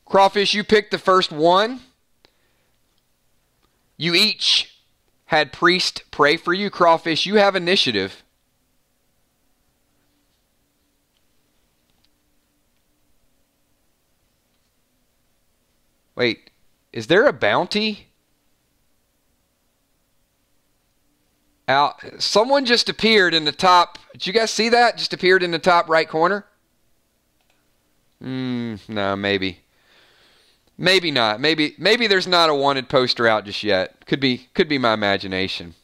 Crawfish, you picked the first one. You each had priest pray for you. Crawfish, you have initiative. Wait, is there a bounty? Out. Someone just appeared in the top. Did you guys see that? Just appeared in the top right corner? No, maybe. Maybe not. Maybe there's not a wanted poster out just yet. Could be my imagination.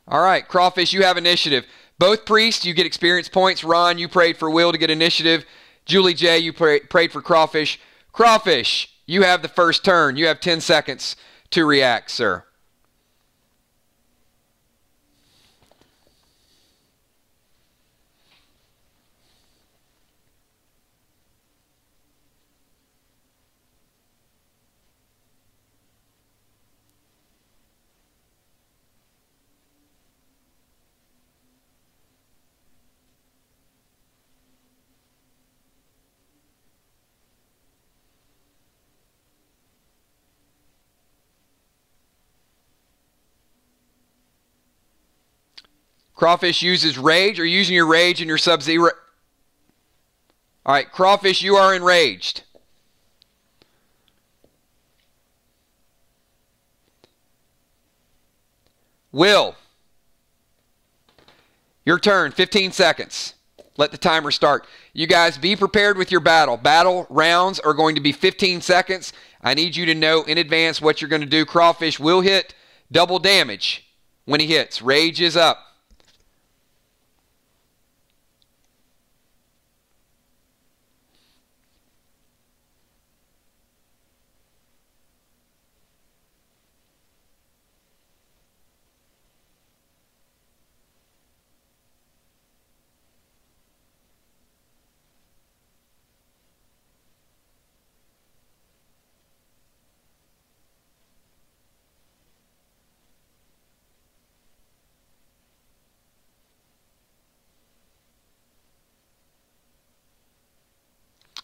All right, Crawfish, you have initiative. Both priests, you get experience points. Ron, you prayed for Will to get initiative. Julie J, you prayed for Crawfish. Crawfish, you have the first turn. You have 10 seconds to react, sir. Crawfish uses rage. Are you using your rage and your sub-zero? All right, Crawfish, you are enraged. Will, your turn, 15 seconds. Let the timer start. You guys be prepared with your battle. Battle rounds are going to be 15 seconds. I need you to know in advance what you're going to do. Crawfish will hit double damage when he hits. Rage is up.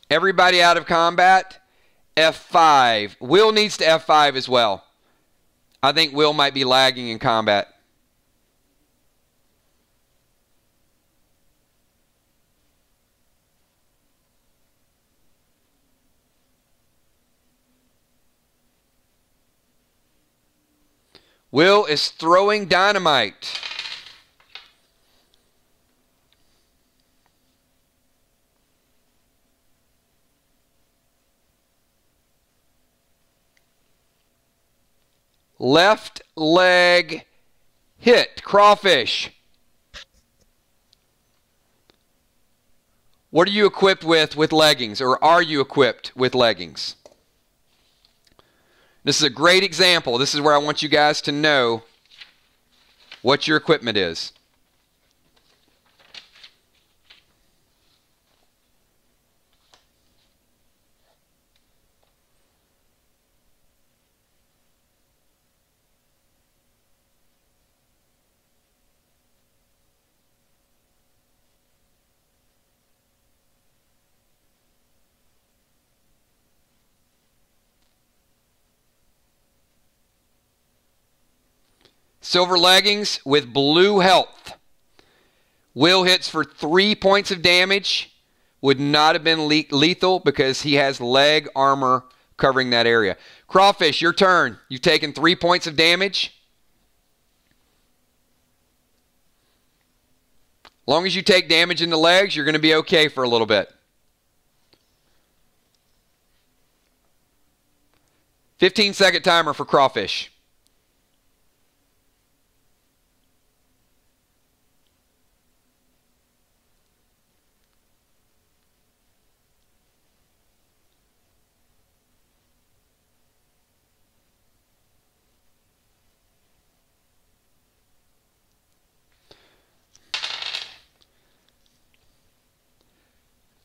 Everybody out of combat, F5. Will needs to F5 as well. I think Will might be lagging in combat. Will is throwing dynamite. Left leg hit. Crawfish. What are you equipped with leggings, or are you equipped with leggings? This is a great example. This is where I want you guys to know what your equipment is. Silver leggings with blue health. Will hits for 3 points of damage. Would not have been lethal because he has leg armor covering that area. Crawfish, your turn. You've taken 3 points of damage. As long as you take damage in the legs, you're going to be okay for a little bit. 15-second timer for Crawfish.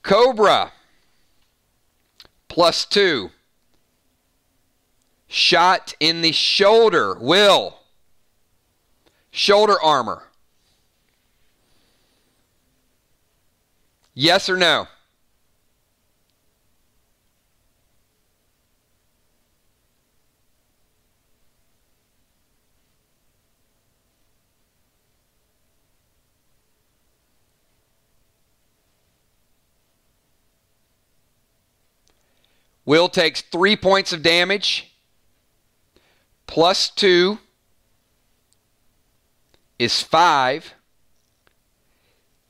Cobra, +2. Shot in the shoulder. Will, shoulder armor. Yes or no? Will takes 3 points of damage. +2 is 5.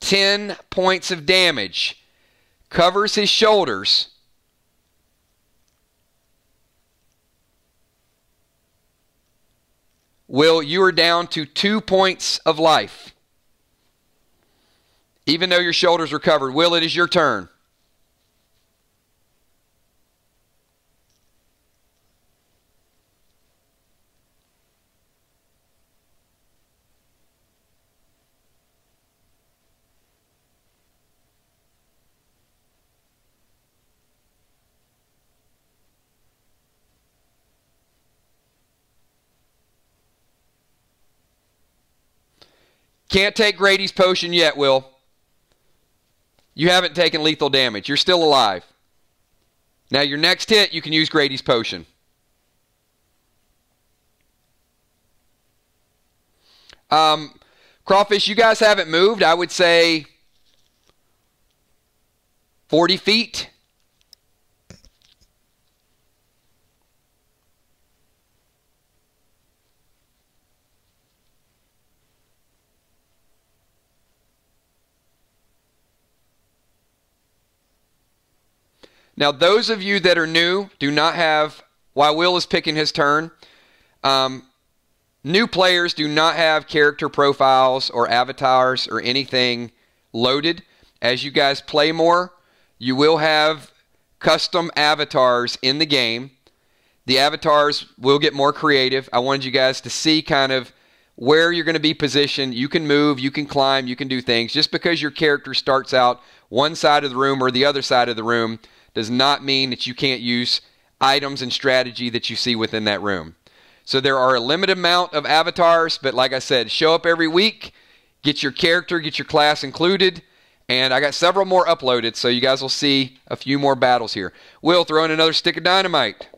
10 points of damage. Covers his shoulders. Will, you are down to 2 points of life. Even though your shoulders are covered. Will, it is your turn. Can't take Grady's potion yet, Will. You haven't taken lethal damage. You're still alive. Now, your next hit, you can use Grady's potion. Crawfish, you guys haven't moved. I would say 40 feet. Now, those of you that are new do not have, while Will is picking his turn, new players do not have character profiles or avatars or anything loaded. As you guys play more, you will have custom avatars in the game. The avatars will get more creative. I wanted you guys to see kind of where you're going to be positioned. You can move, you can climb, you can do things. Just because your character starts out one side of the room or the other side of the room does not mean that you can't use items and strategy that you see within that room. So there are a limited amount of avatars, but like I said, show up every week, get your character, get your class included, and I got several more uploaded, so you guys will see a few more battles here. Will, throw in another stick of dynamite.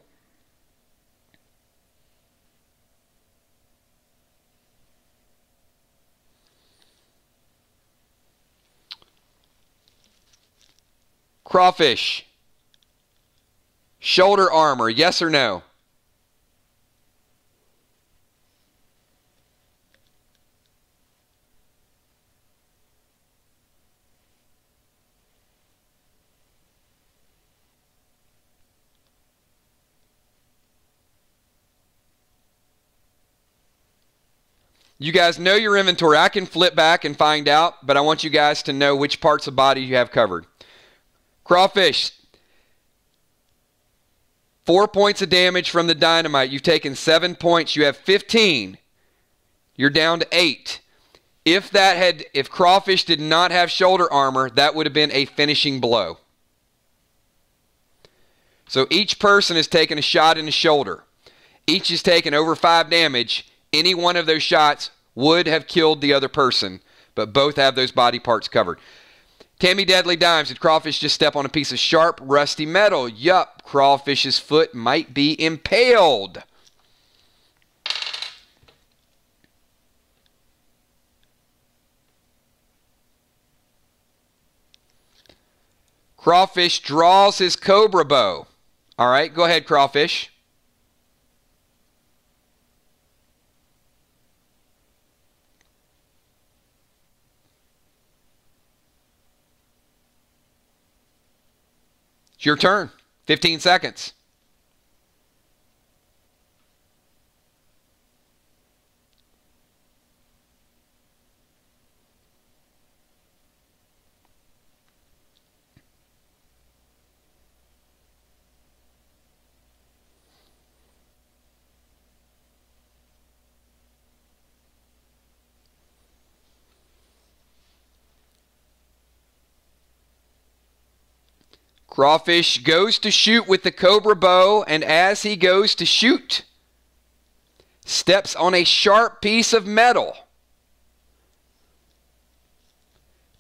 Crawfish. Shoulder armor, yes or no? You guys know your inventory. I can flip back and find out, but I want you guys to know which parts of body you have covered. Crawfish. 4 points of damage from the dynamite. You've taken 7 points. You have 15. You're down to 8. If Crawfish did not have shoulder armor, that would have been a finishing blow. So each person has taken a shot in the shoulder. Each has taken over 5 damage. Any one of those shots would have killed the other person, but both have those body parts covered. Tammy Deadly Dimes, did Crawfish just step on a piece of sharp, rusty metal? Yup, Crawfish's foot might be impaled. Crawfish draws his cobra bow. All right, go ahead, Crawfish. It's your turn. 15 seconds. Crawfish goes to shoot with the cobra bow, and as he goes to shoot, steps on a sharp piece of metal,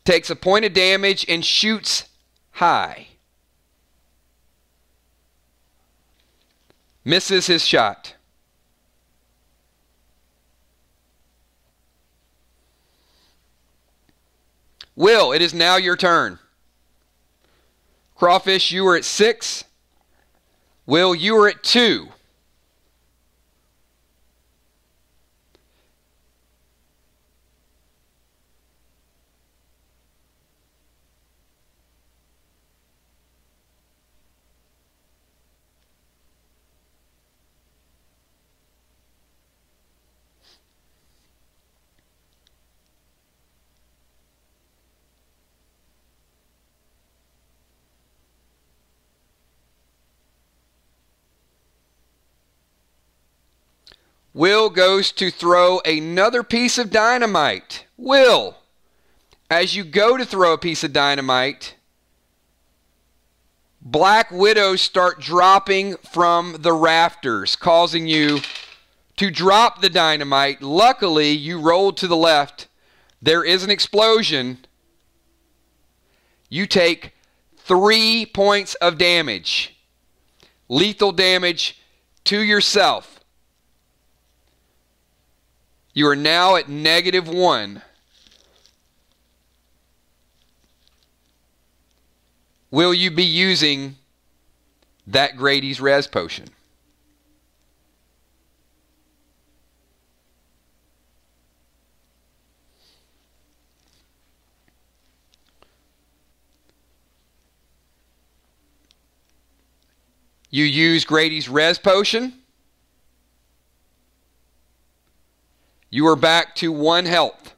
takes a point of damage, and shoots high. Misses his shot. Will, it is now your turn. Crawfish, you were at 6. Will, you were at 2. Will goes to throw another piece of dynamite. Will, as you go to throw a piece of dynamite, black widows start dropping from the rafters, causing you to drop the dynamite. Luckily, you rolled to the left. There is an explosion. You take 3 points of damage. Lethal damage to yourself. You are now at -1. will you be using that Grady's Res Potion? You use Grady's Res Potion. You are back to 1 health.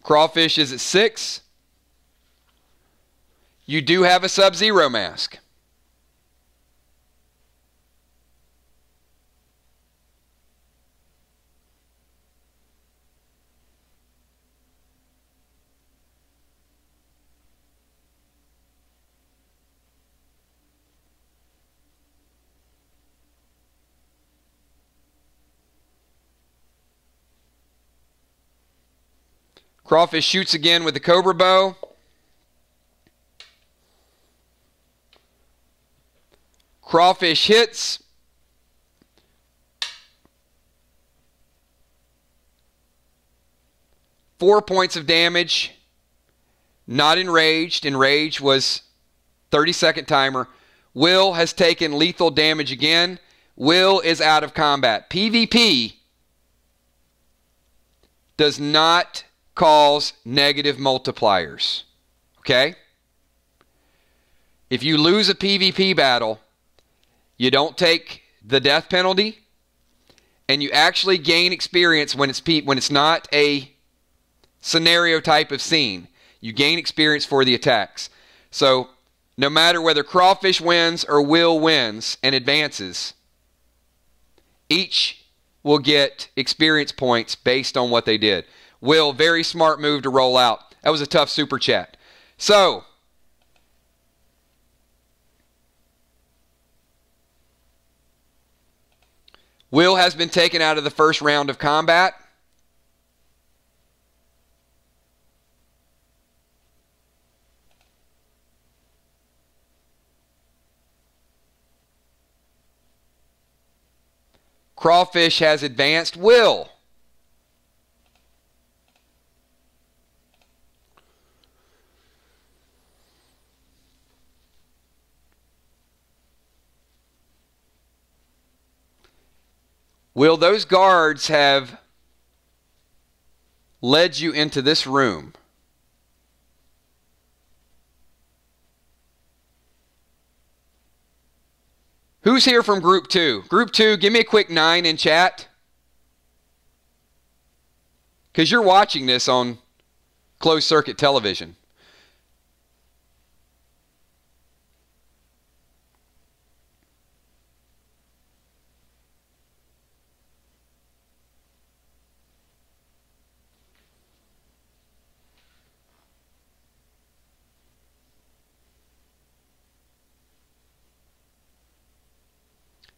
Crawfish is at 6. You do have a Sub-Zero mask. Crawfish shoots again with the Cobra Bow. Crawfish hits. Four points of damage. Not enraged. Enraged was 30-second timer. Will has taken lethal damage again. Will is out of combat. PvP does not cause negative multipliers. Okay? If you lose a PvP battle, you don't take the death penalty, and you actually gain experience when it's not a scenario type of scene. You gain experience for the attacks. So no matter whether Crawfish wins or Will wins and advances, each will get experience points based on what they did. Will, very smart move to roll out. That was a tough super chat. So, Will has been taken out of the first round of combat. Crawfish has advanced. Will. Will, those guards have led you into this room. Who's here from Group 2? Group 2, give me a quick 9 in chat. Because you're watching this on closed circuit television.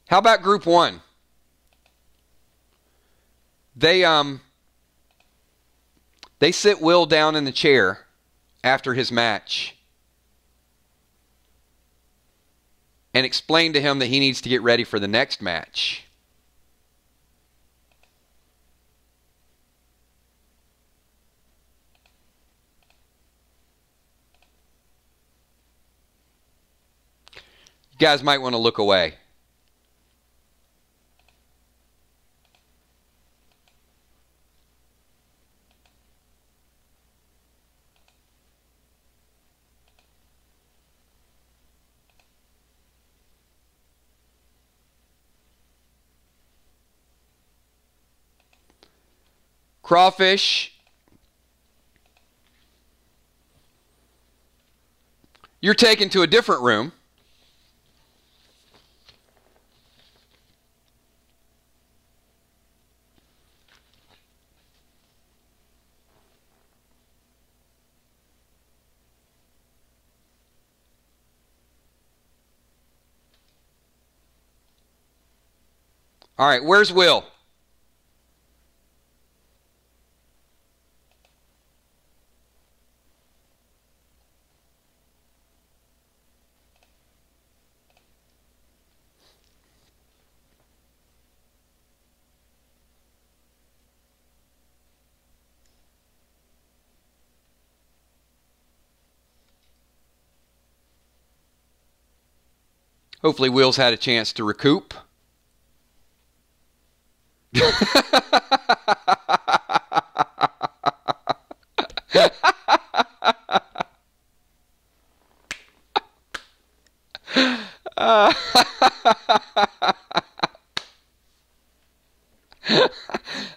How about Group 1? They sit Will down in the chair after his match and explain to him that he needs to get ready for the next match. You guys might want to look away. Crawfish, you're taken to a different room. All right, where's Will? Hopefully Will's had a chance to recoup.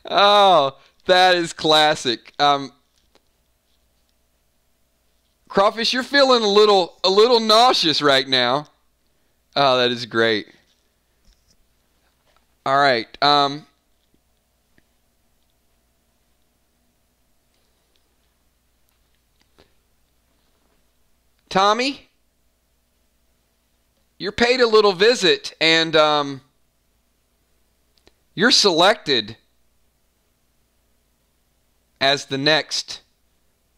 Oh, that is classic. Crawfish, you're feeling a little nauseous right now. Oh, that is great. All right. Tommy, you're paid a little visit, and you're selected as the next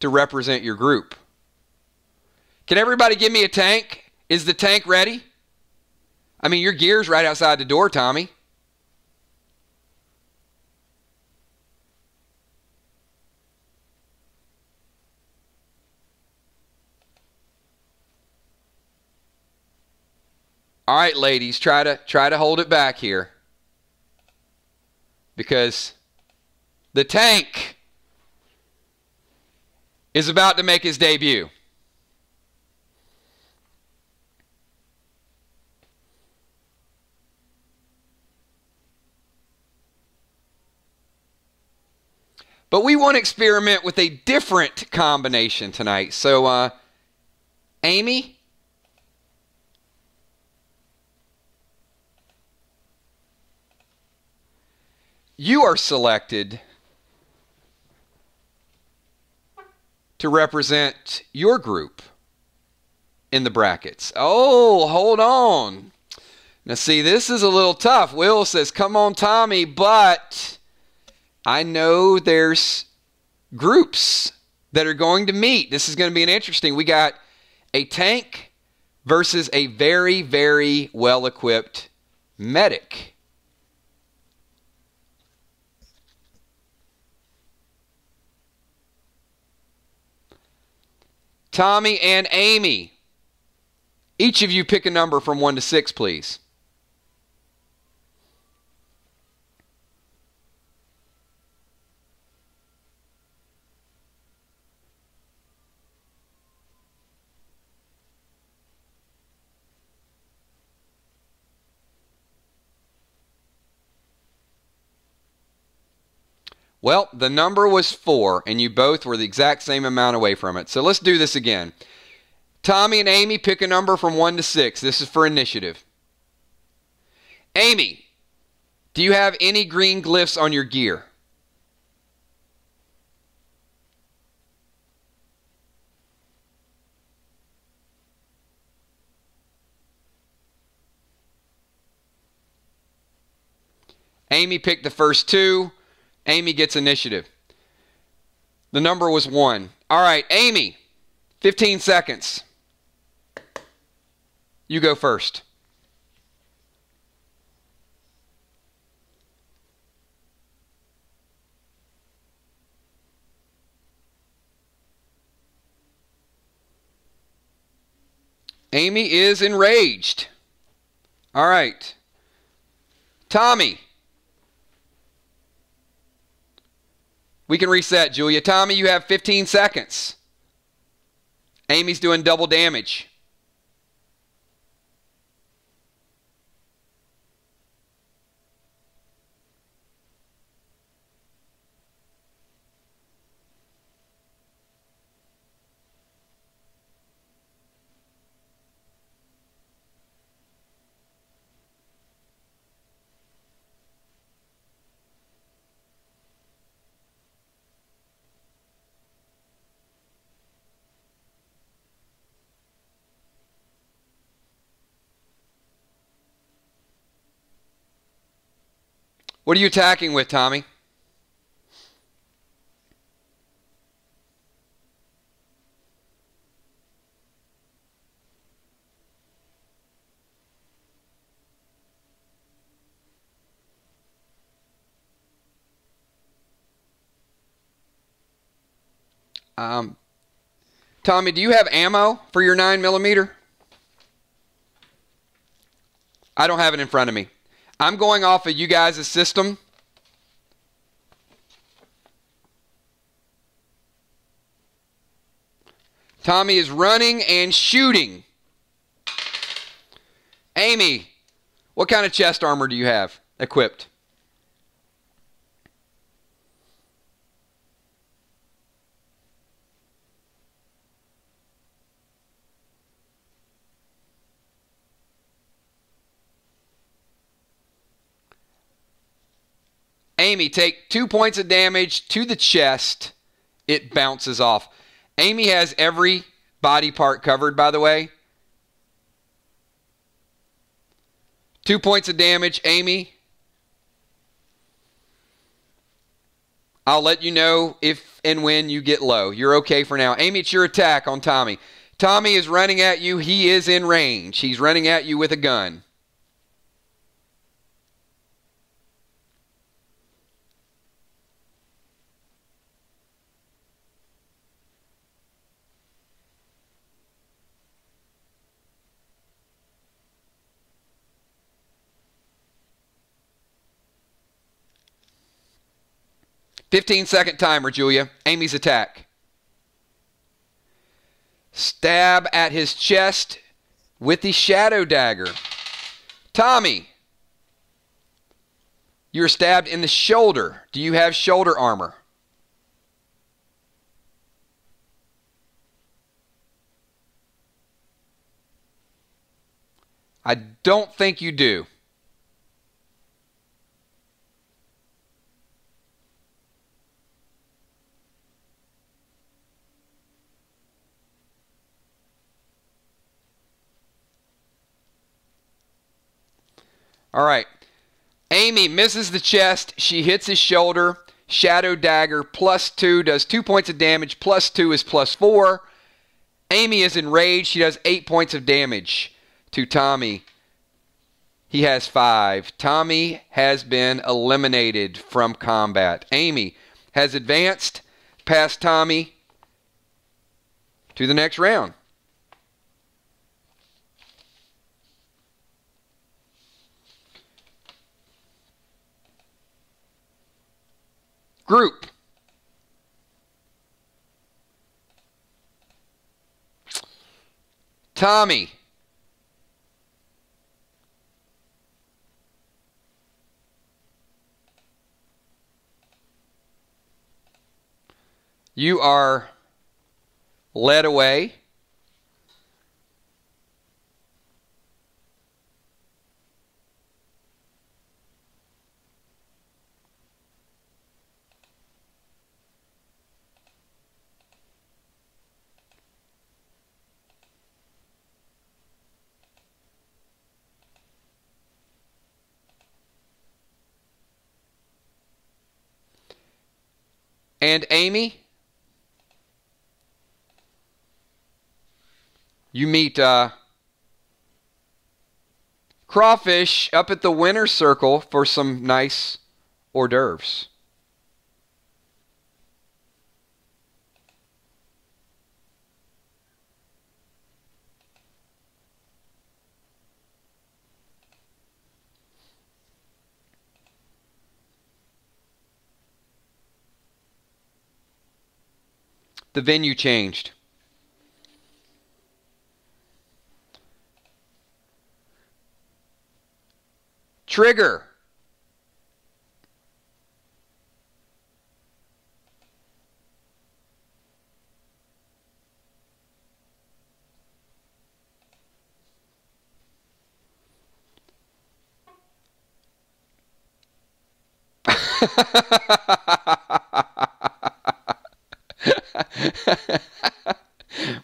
to represent your group. Can everybody give me a tank? Is the tank ready? I mean, your gear's right outside the door, Tommy. All right, ladies, try to hold it back here, because the tank is about to make his debut. But we want to experiment with a different combination tonight. So, Amy, you are selected to represent your group in the brackets. Oh, hold on. Now, see, this is a little tough. Will says, come on, Tommy, but I know there's groups that are going to meet. This is going to be an interesting. We got a tank versus a very, very well-equipped medic. Tommy and Amy, each of you pick a number from 1 to 6, please. Well, the number was 4, and you both were the exact same amount away from it. So let's do this again. Tommy and Amy, pick a number from 1 to 6. This is for initiative. Amy, do you have any green glyphs on your gear? Amy picked the first 2. Amy gets initiative. The number was 1. All right, Amy, 15 seconds. You go first. Amy is enraged. All right. Tommy. We can reset, Julia. Tommy, you have 15 seconds. Amy's doing double damage. What are you attacking with, Tommy? Tommy, do you have ammo for your 9mm? I don't have it in front of me. I'm going off of you guys' system. Tommy is running and shooting. Amy, what kind of chest armor do you have equipped? Amy, take 2 points of damage to the chest. It bounces off. Amy has every body part covered, by the way. 2 points of damage, Amy. I'll let you know if and when you get low. You're okay for now. Amy, it's your attack on Tommy. Tommy is running at you. He is in range. He's running at you with a gun. "15-second timer, Julia. Amy's attack. Stab at his chest with the shadow dagger. Tommy, you're stabbed in the shoulder. Do you have shoulder armor? I don't think you do. All right. Amy misses the chest. She hits his shoulder. Shadow dagger +2 does 2 points of damage. +2 is +4. Amy is enraged. She does 8 points of damage to Tommy. He has 5. Tommy has been eliminated from combat. Amy has advanced past Tommy to the next round. Group. Tommy. You are led away. And Amy, you meet Crawfish up at the winner's circle for some nice hors d'oeuvres. The venue changed. Trigger.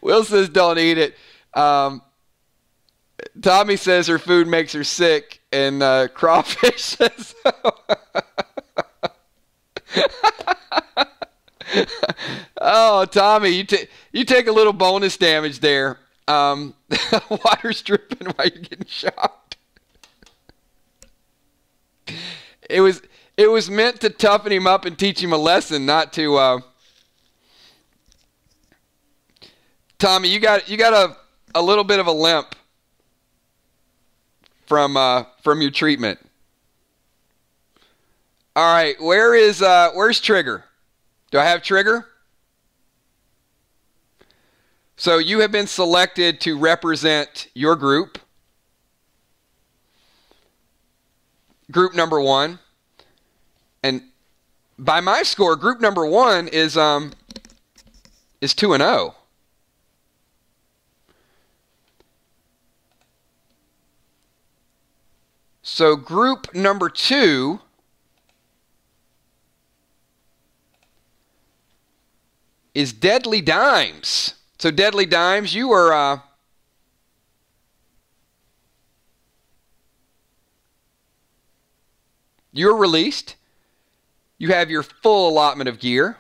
Will says don't eat it. Tommy says her food makes her sick, and Crawfish says so. Oh, Tommy, you take a little bonus damage there. Water's dripping while you're getting shot. It was meant to toughen him up and teach him a lesson, not to. Tommy, you got a little bit of a limp from your treatment. All right, where's Trigger? Do I have Trigger? So you have been selected to represent your group. Group number 1. And by my score, group number 1 is 2-0. So group number 2 is Deadly Dimes. So Deadly Dimes, you're released. You have your full allotment of gear.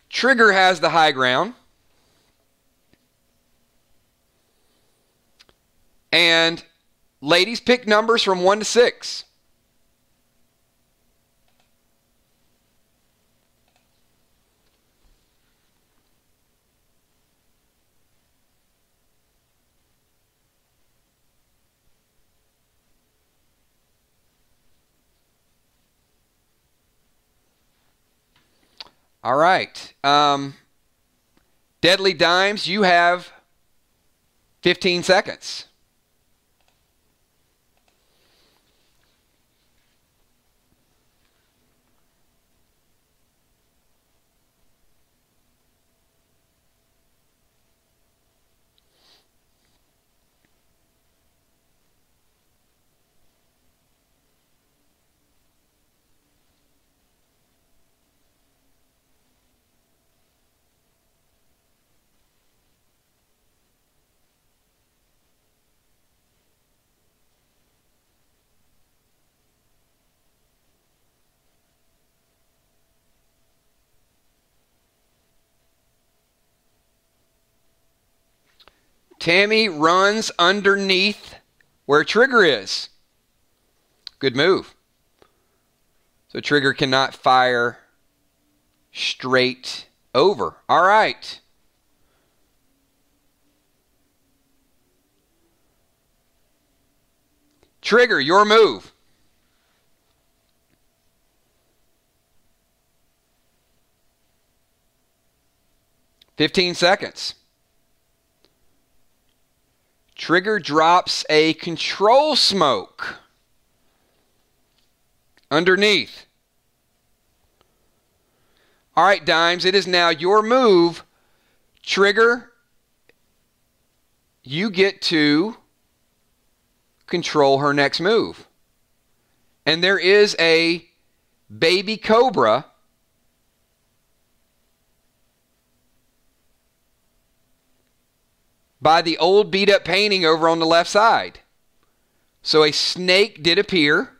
Trigger has the high ground. And ladies, pick numbers from 1 to 6. All right. Deadly Dimes, you have 15 seconds. Tammy runs underneath where Trigger is. Good move. So Trigger cannot fire straight over. All right. Trigger, your move. "15 seconds. Trigger drops a control smoke underneath. All right, Dimes, it is now your move. Trigger, you get to control her next move. And there is a baby cobra by the old beat-up painting over on the left side. So a snake did appear.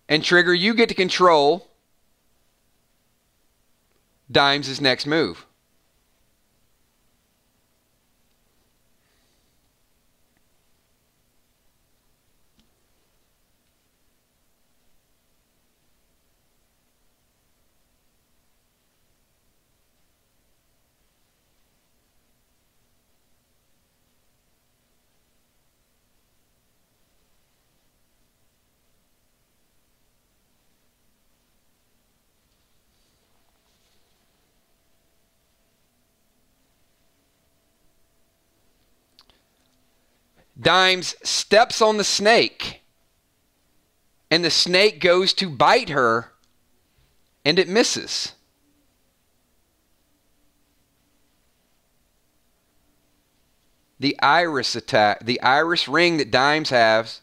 And Trigger, you get to control Dimes' next move. Dimes steps on the snake, and the snake goes to bite her, and it misses. The iris attack, the iris ring that Dimes has,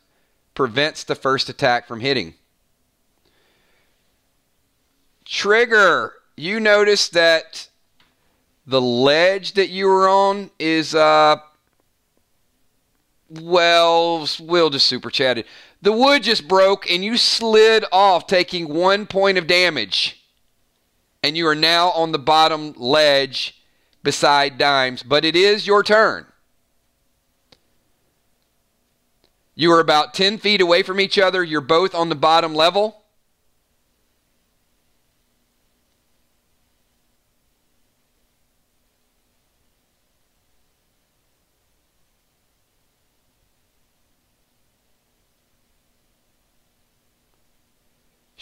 prevents the first attack from hitting. Trigger, you notice that the ledge that you were on is well, we'll just super chat it. The wood just broke and you slid off, taking 1 point of damage. And you are now on the bottom ledge beside Dimes. But it is your turn. You are about 10 feet away from each other. You're both on the bottom level.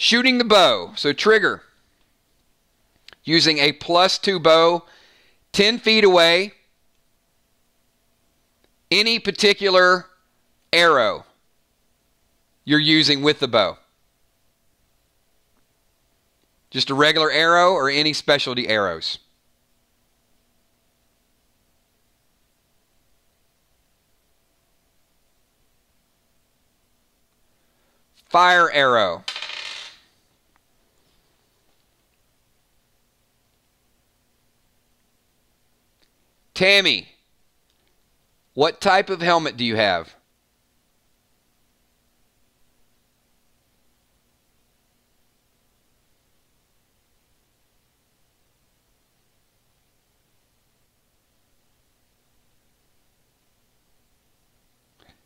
Shooting the bow. So trigger. Using a +2 bow, 10 feet away. Any particular arrow you're using with the bow. Just a regular arrow or any specialty arrows. Fire arrow. Tammy, what type of helmet do you have?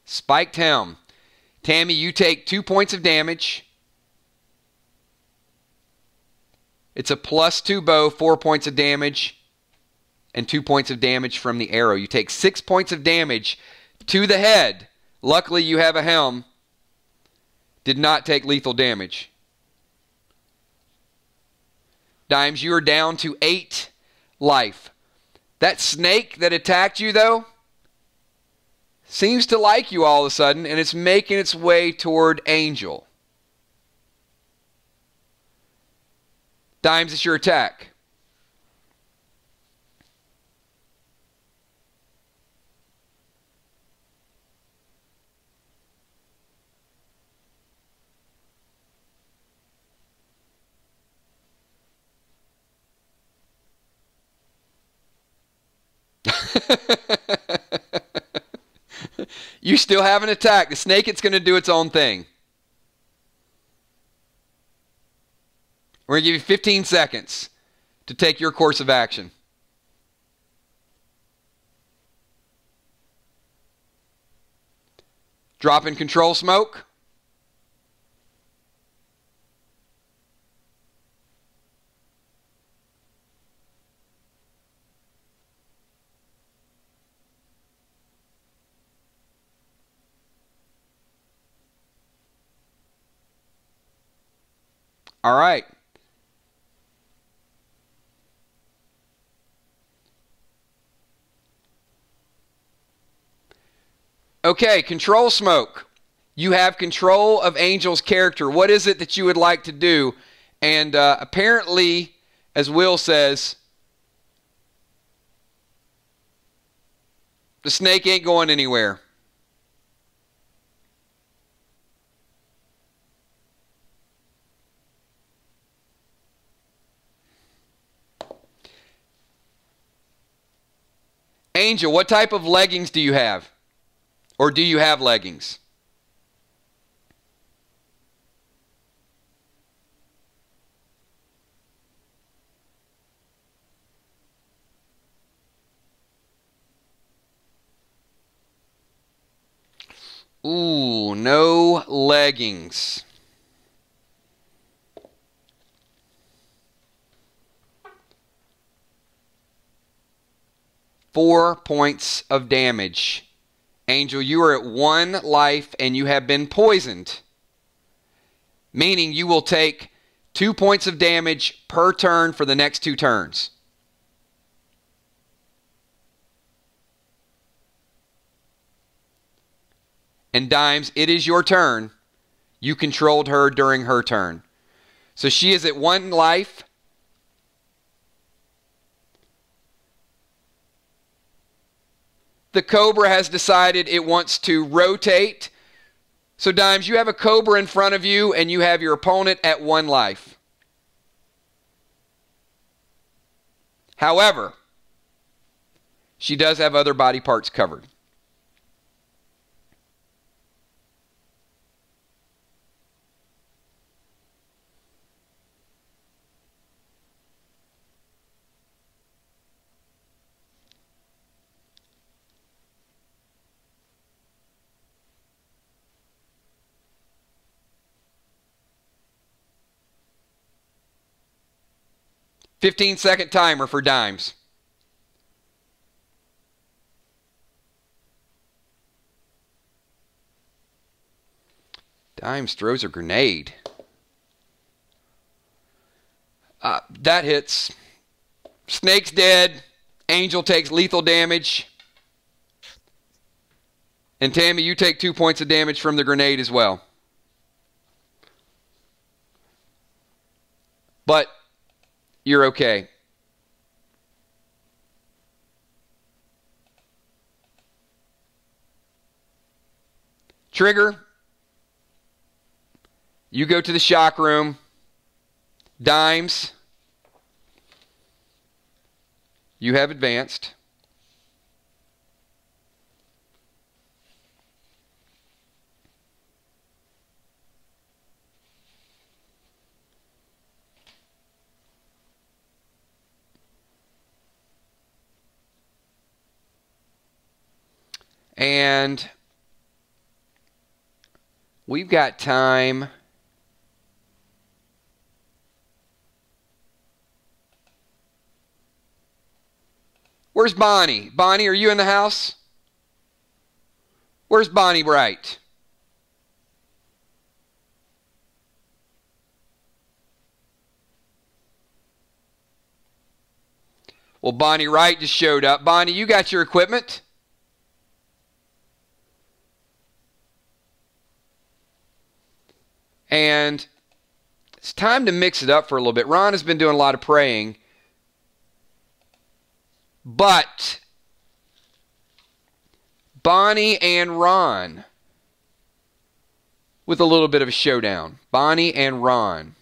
Spiked helm. Tammy, you take 2 points of damage. It's a +2 bow, 4 points of damage, and 2 points of damage from the arrow. You take 6 points of damage to the head. Luckily, you have a helm. Did not take lethal damage. Dimes, you are down to 8 life. That snake that attacked you, though, seems to like you all of a sudden, and it's making its way toward Angel. Dimes, it's your attack. You still have an attack. The snake, it's going to do its own thing. We're going to give you 15 seconds to take your course of action. Drop in control smoke. All right. Okay, control smoke. You have control of Angel's character. What is it that you would like to do? And apparently, as Will says, the snake ain't going anywhere. Angel, what type of leggings do you have? Or do you have leggings? Ooh, no leggings. Four points of damage. Angel, you are at 1 life and you have been poisoned. Meaning you will take 2 points of damage per turn for the next 2 turns. And Dimes, it is your turn. You controlled her during her turn. So she is at 1 life. The Cobra has decided it wants to rotate. So Dimes, you have a Cobra in front of you and you have your opponent at 1 life. However, she does have other body parts covered. "15-second timer for Dimes. Dimes throws a grenade. That hits. Snake's dead. Angel takes lethal damage. And Tammy, you take 2 points of damage from the grenade as well. But you're okay. Trigger, you go to the shock room. Dimes, you have advanced. And we've got time. Where's Bonnie? Bonnie, are you in the house? Where's Bonnie Bright? Well, Bonnie Wright just showed up. Bonnie, you got your equipment? And it's time to mix it up for a little bit. Ron has been doing a lot of praying. But Bonnie and Ron with a little bit of a showdown. Bonnie and Ron.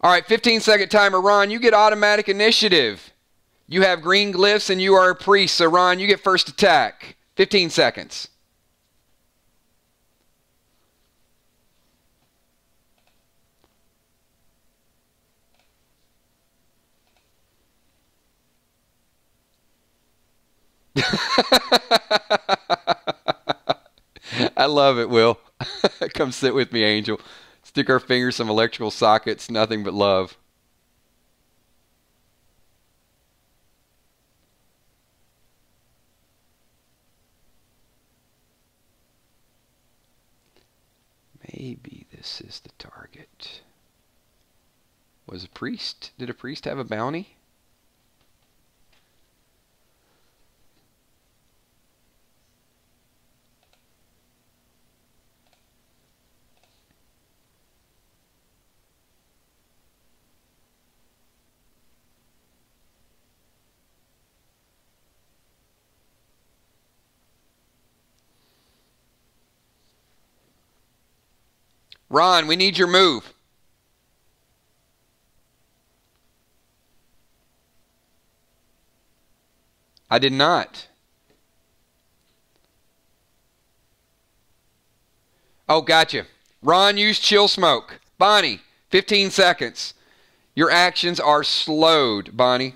All right, 15-second timer. Ron, you get automatic initiative. You have green glyphs and you are a priest. So, Ron, you get first attack. 15 seconds. I love it, Will. Come sit with me, Angel. Stick our fingers some electrical sockets, nothing but love. Maybe this is the target. Was a priest? Did a priest have a bounty? Ron, we need your move. I did not. Oh, gotcha. Ron used chill smoke. Bonnie, 15 seconds. Your actions are slowed, Bonnie.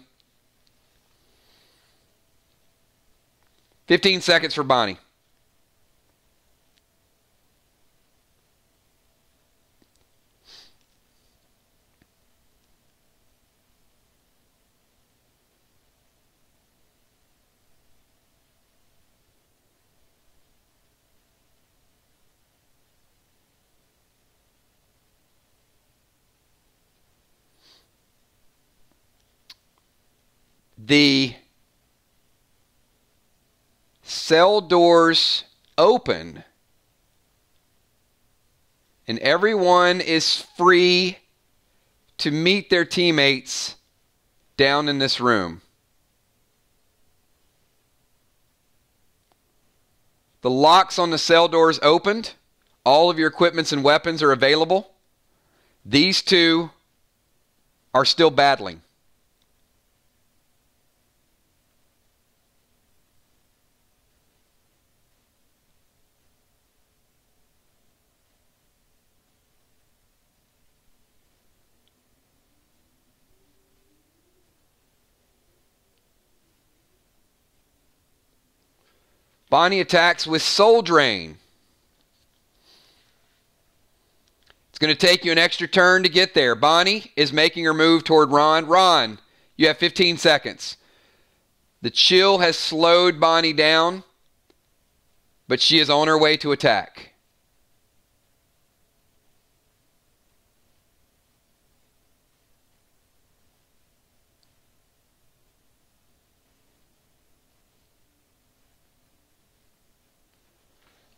15 seconds for Bonnie. The cell doors open and everyone is free to meet their teammates down in this room. The locks on the cell doors opened. All of your equipments and weapons are available. These two are still battling. Bonnie attacks with Soul Drain. It's going to take you an extra turn to get there. Bonnie is making her move toward Ron. Ron, you have 15 seconds. The chill has slowed Bonnie down, but she is on her way to attack.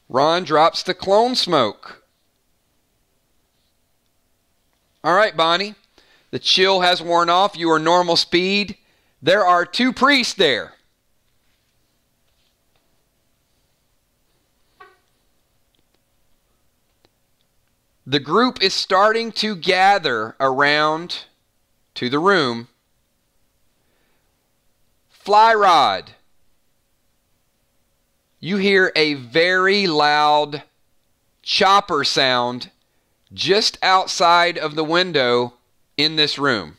Ron drops the clone smoke. All right, Bonnie. The chill has worn off. You are normal speed. There are 2 priests there. The group is starting to gather around to the room. Fly Rod. You hear a very loud chopper sound just outside of the window in this room.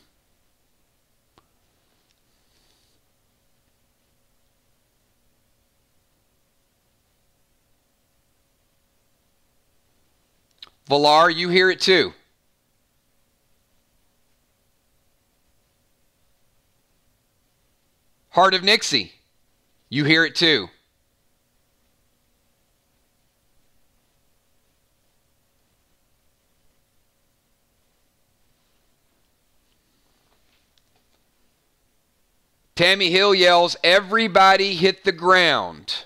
Valar, you hear it too. Heart of Nixie, you hear it too. Tammy Hill yells, "Everybody hit the ground."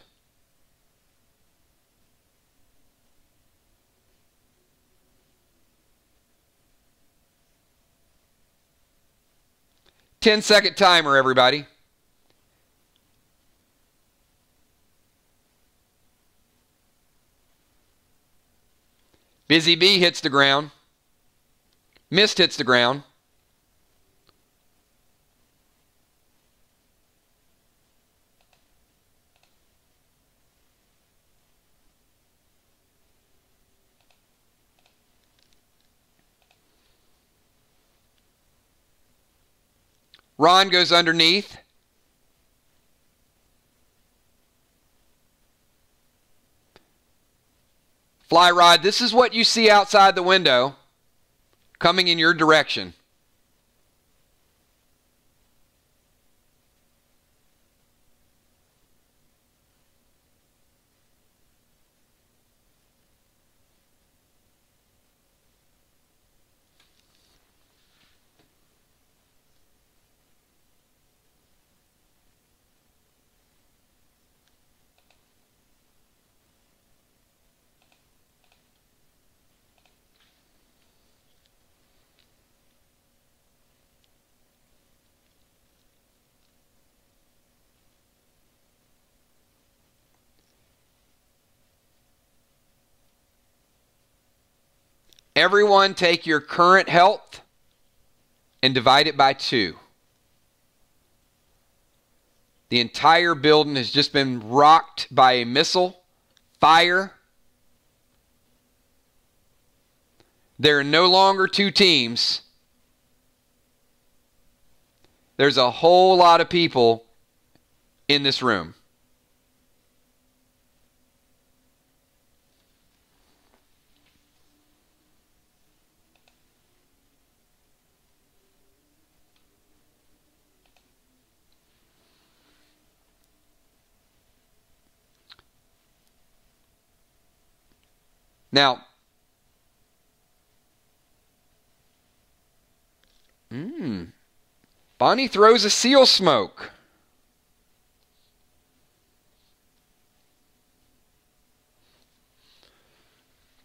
Ten-second timer, everybody. Busy Bee hits the ground. Mist hits the ground. Ron goes underneath. Fly Rod, this is what you see outside the window coming in your direction. Everyone take your current health and divide it by 2. The entire building has just been rocked by a missile, fire. There are no longer 2 teams. There's a whole lot of people in this room. Now, Bonnie throws a seal smoke.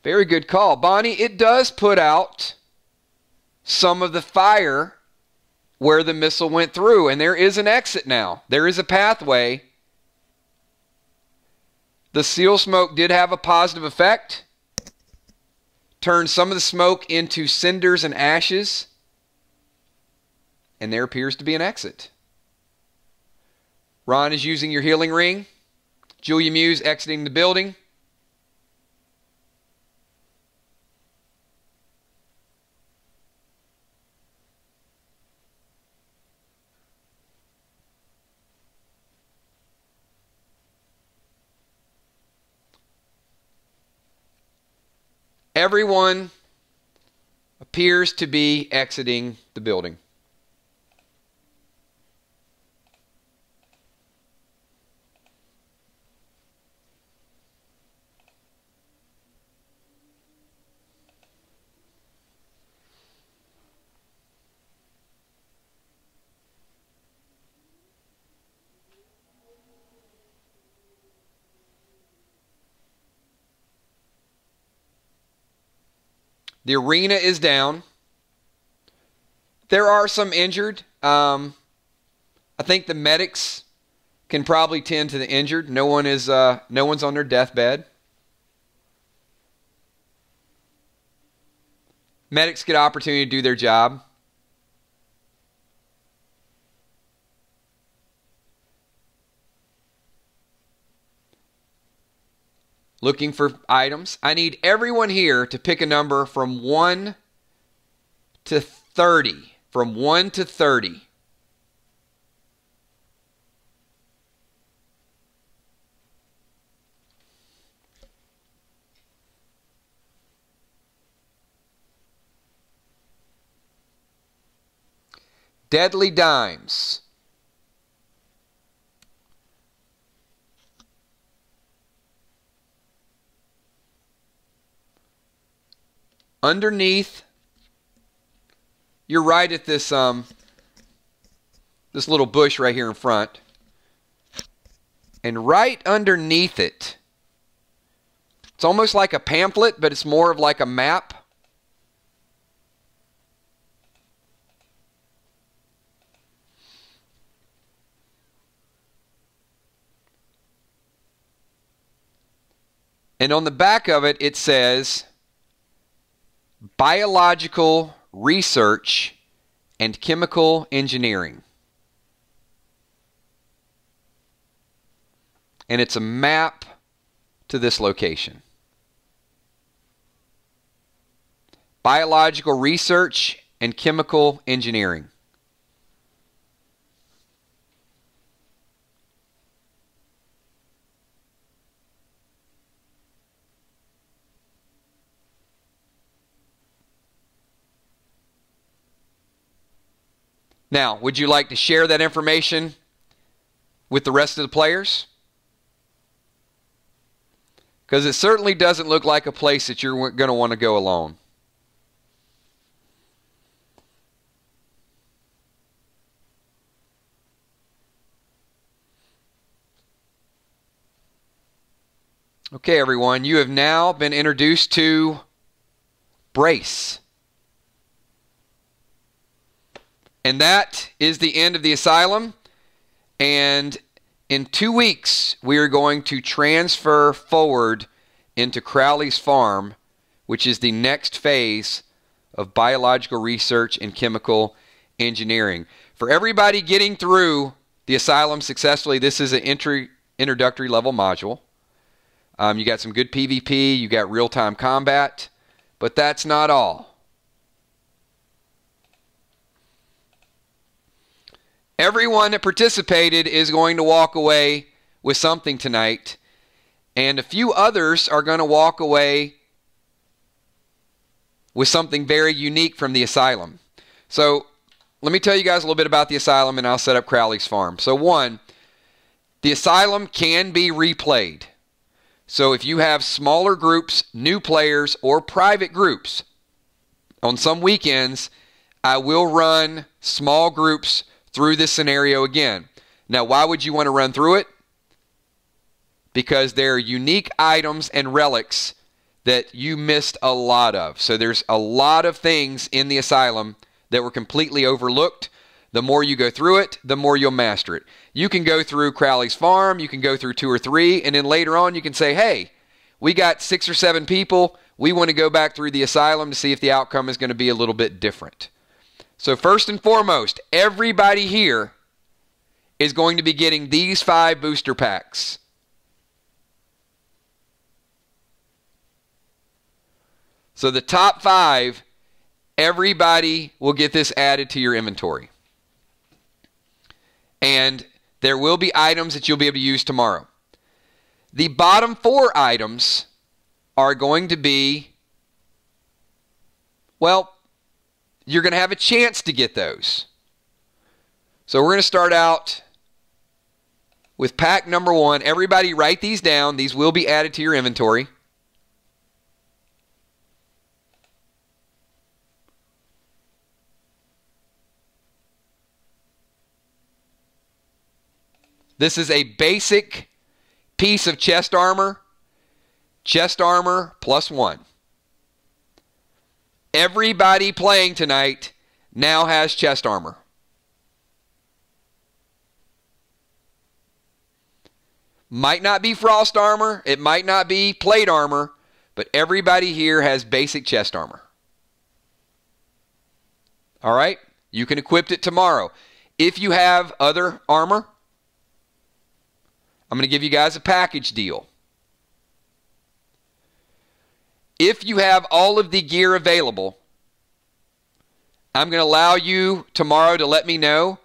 Very good call. Bonnie, it does put out some of the fire where the missile went through, and there is an exit now. There is a pathway. The seal smoke did have a positive effect. Turned some of the smoke into cinders and ashes. And there appears to be an exit. Ron is using your healing ring. Julia Muse exiting the building. Everyone appears to be exiting the building. The arena is down. There are some injured. I think the medics can probably tend to the injured. No one's on their deathbed. Medics get opportunity to do their job. Looking for items. I need everyone here to pick a number from 1 to 30. From 1 to 30. Deadly dimes. Underneath, you're right at this this little bush right here in front. And right underneath it, it's almost like a pamphlet, but it's more of like a map. And on the back of it, it says biological research and chemical engineering. And it's a map to this location. Biological research and chemical engineering. Now, would you like to share that information with the rest of the players? Because it certainly doesn't look like a place that you're going to want to go alone. Okay, everyone, you have now been introduced to Brace. And that is the end of the Asylum. And in 2 weeks, we are going to transfer forward into Crowley's Farm, which is the next phase of biological research and chemical engineering. For everybody getting through the Asylum successfully, this is an introductory level module. You got some good PvP, you got real-time combat, but that's not all. Everyone that participated is going to walk away with something tonight, and a few others are going to walk away with something very unique from the Asylum. So let me tell you guys a little bit about the Asylum, and I'll set up Crowley's Farm. So one, the Asylum can be replayed. So if you have smaller groups, new players, or private groups, on some weekends, I will run small groups through this scenario again. Now, why would you want to run through it? Because there are unique items and relics that you missed a lot of. So there's a lot of things in the Asylum that were completely overlooked. The more you go through it, the more you'll master it. You can go through Crowley's Farm, you can go through 2 or 3, and then later on you can say, hey, we got 6 or 7 people. We want to go back through the Asylum to see if the outcome is going to be a little bit different. So first and foremost, everybody here is going to be getting these 5 booster packs. So the top 5, everybody will get this added to your inventory. And there will be items that you'll be able to use tomorrow. The bottom 4 items are going to be, well, you're going to have a chance to get those. So we're going to start out with pack number 1. Everybody write these down. These will be added to your inventory. This is a basic piece of chest armor plus 1. Everybody playing tonight now has chest armor. Might not be frost armor, it might not be plate armor, but everybody here has basic chest armor. All right? You can equip it tomorrow. If you have other armor, I'm going to give you guys a package deal. If you have all of the gear available, I'm going to allow you tomorrow to let me know.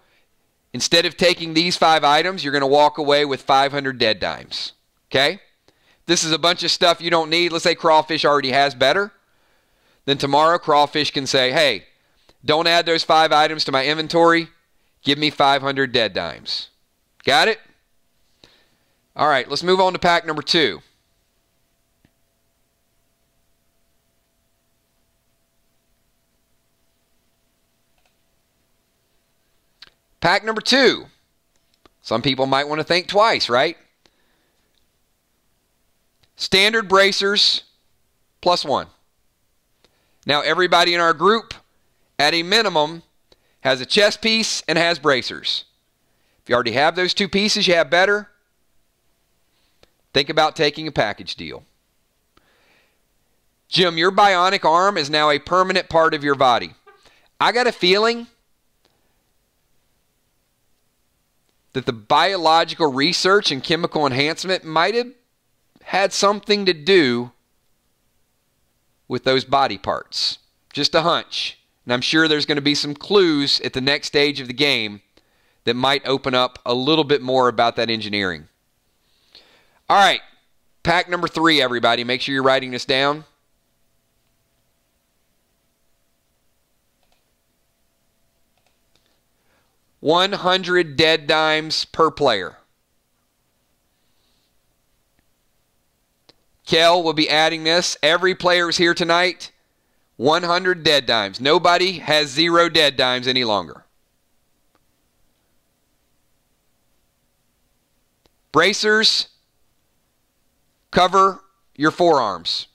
Instead of taking these 5 items, you're going to walk away with 500 dead dimes. Okay? This is a bunch of stuff you don't need. Let's say Crawfish already has better. Then tomorrow, Crawfish can say, hey, don't add those 5 items to my inventory. Give me 500 dead dimes. Got it? All right, let's move on to pack number 2. Pack number 2. Some people might want to think twice, right? Standard bracers +1. Now everybody in our group, at a minimum, has a chest piece and has bracers. If you already have those 2 pieces, you have better. Think about taking a package deal. Jim, your bionic arm is now a permanent part of your body. I got a feeling that the biological research and chemical enhancement might have had something to do with those body parts. Just a hunch. And I'm sure there's going to be some clues at the next stage of the game that might open up a little bit more about that engineering. All right, pack number 3, everybody. Make sure you're writing this down. $100 dead dimes per player. Kel will be adding this. Every player is here tonight. 100 dead dimes. Nobody has 0 dead dimes any longer. Bracers cover your forearms.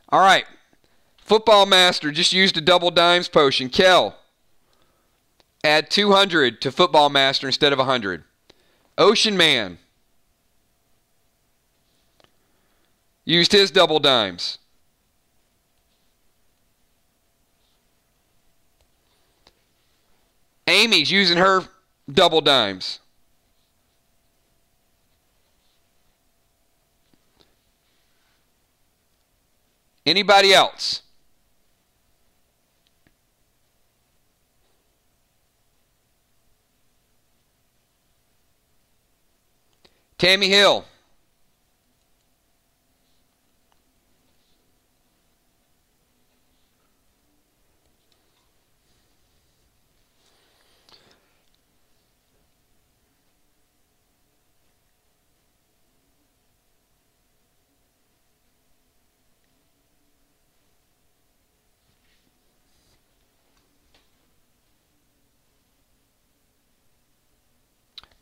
All right. Football Master just used a double dimes potion. Kel, add 200 to Football Master instead of 100. Ocean Man used his double dimes. Amy's using her double dimes. Anybody else? Tammy Hill.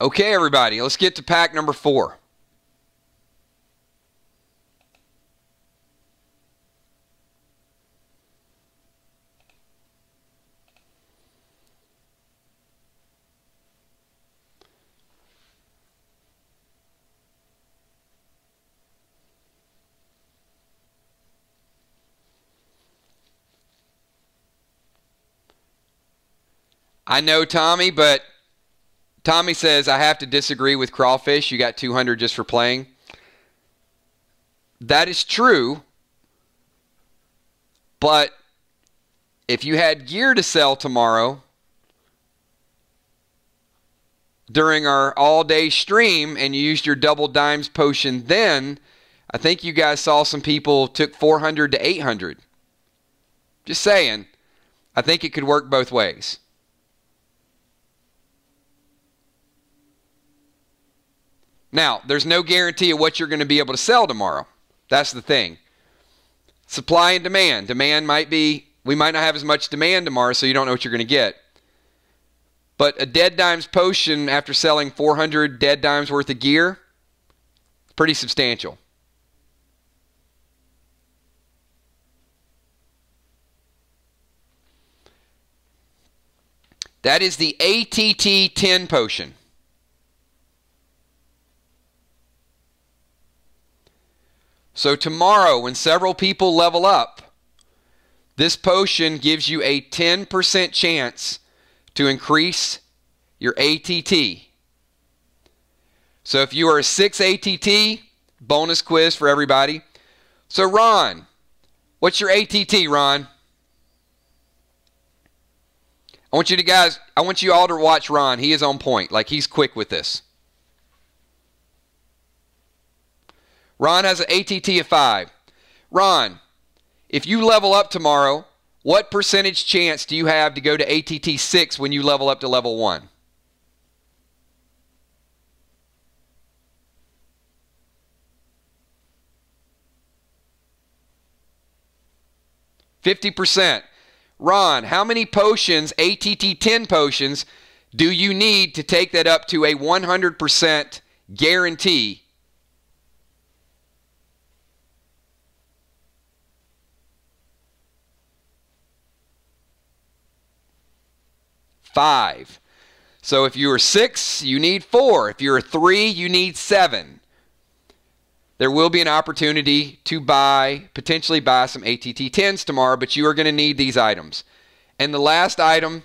Okay, everybody, let's get to pack number 4. I know Tommy, but Tommy says, I have to disagree with Crawfish. You got 200 just for playing. That is true. But if you had gear to sell tomorrow during our all-day stream and you used your double dimes potion then, I think you guys saw some people took 400 to 800. Just saying. I think it could work both ways. Now, there's no guarantee of what you're going to be able to sell tomorrow. That's the thing. Supply and demand. Demand might be we might not have as much demand tomorrow, so you don't know what you're going to get. But a Dead Dimes potion after selling 400 Dead Dimes worth of gear, pretty substantial. That is the ATT 10 potion. So tomorrow, when several people level up, this potion gives you a 10% chance to increase your ATT. So if you are a 6 ATT, bonus quiz for everybody. So Ron, what's your ATT, Ron? I want you all to watch Ron. He is on point. Like, he's quick with this. Ron has an ATT of 5. Ron, if you level up tomorrow, what percentage chance do you have to go to ATT 6 when you level up to level 1? %. Ron, how many potions, ATT 10 potions, do you need to take that up to a 100% guarantee? $5. So if you are 6, you need 4. If you're 3, you need 7. There will be an opportunity to potentially buy some ATT 10s tomorrow, but you are going to need these items. And the last item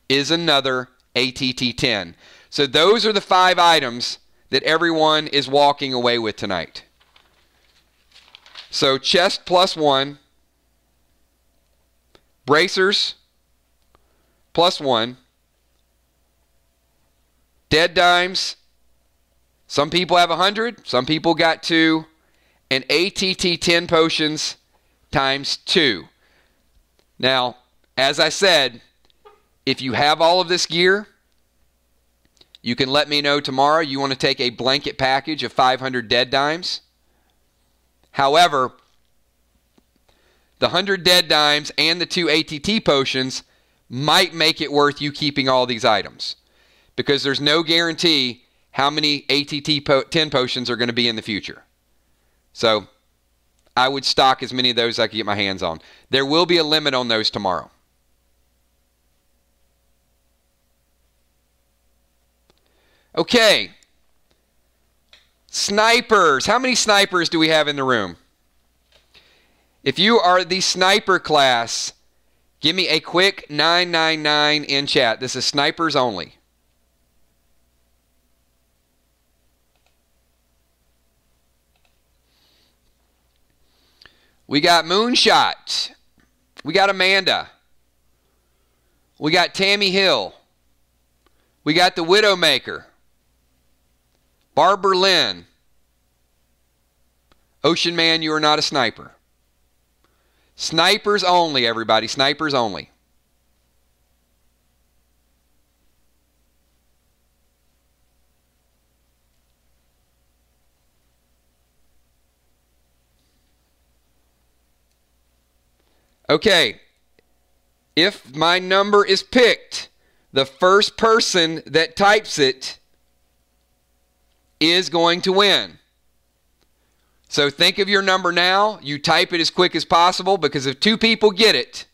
is another ATT 10. So those are the 5 items that everyone is walking away with tonight. So chest +1, bracers +1, Dead Dimes. Some people have 100, some people got 2, and ATT 10 potions times 2. Now, as I said, if you have all of this gear, you can let me know tomorrow you want to take a blanket package of 500 Dead Dimes. However, the 100 Dead Dimes and the 2 ATT potions might make it worth you keeping all these items, because there's no guarantee how many ATT 10 potions are going to be in the future. So I would stock as many of those as I could get my hands on. There will be a limit on those tomorrow. Okay. Snipers. How many snipers do we have in the room? If you are the sniper class, give me a quick 999 in chat. This is snipers only. We got Moonshot. We got Amanda. We got Tammy Hill. We got the Widowmaker. Barbara Lynn. Ocean Man, you are not a sniper. Snipers only, everybody. Snipers only. Okay, if my number is picked, the first person that types it is going to win. So think of your number now. You type it as quick as possible, because if 2 people get it,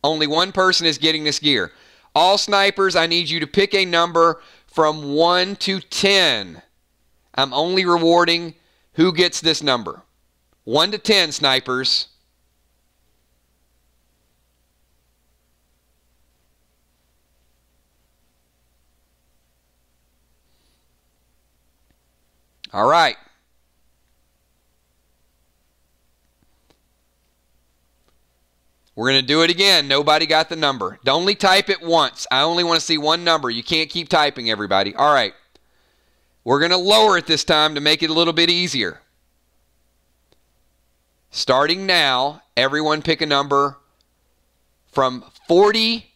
only 1 person is getting this gear. All snipers, I need you to pick a number from 1 to 10. I'm only rewarding who gets this number. 1 to 10, snipers. All right. We're going to do it again. Nobody got the number. Only type it once. I only want to see 1 number. You can't keep typing, everybody. All right. We're going to lower it this time to make it a little bit easier. Starting now, everyone pick a number from 40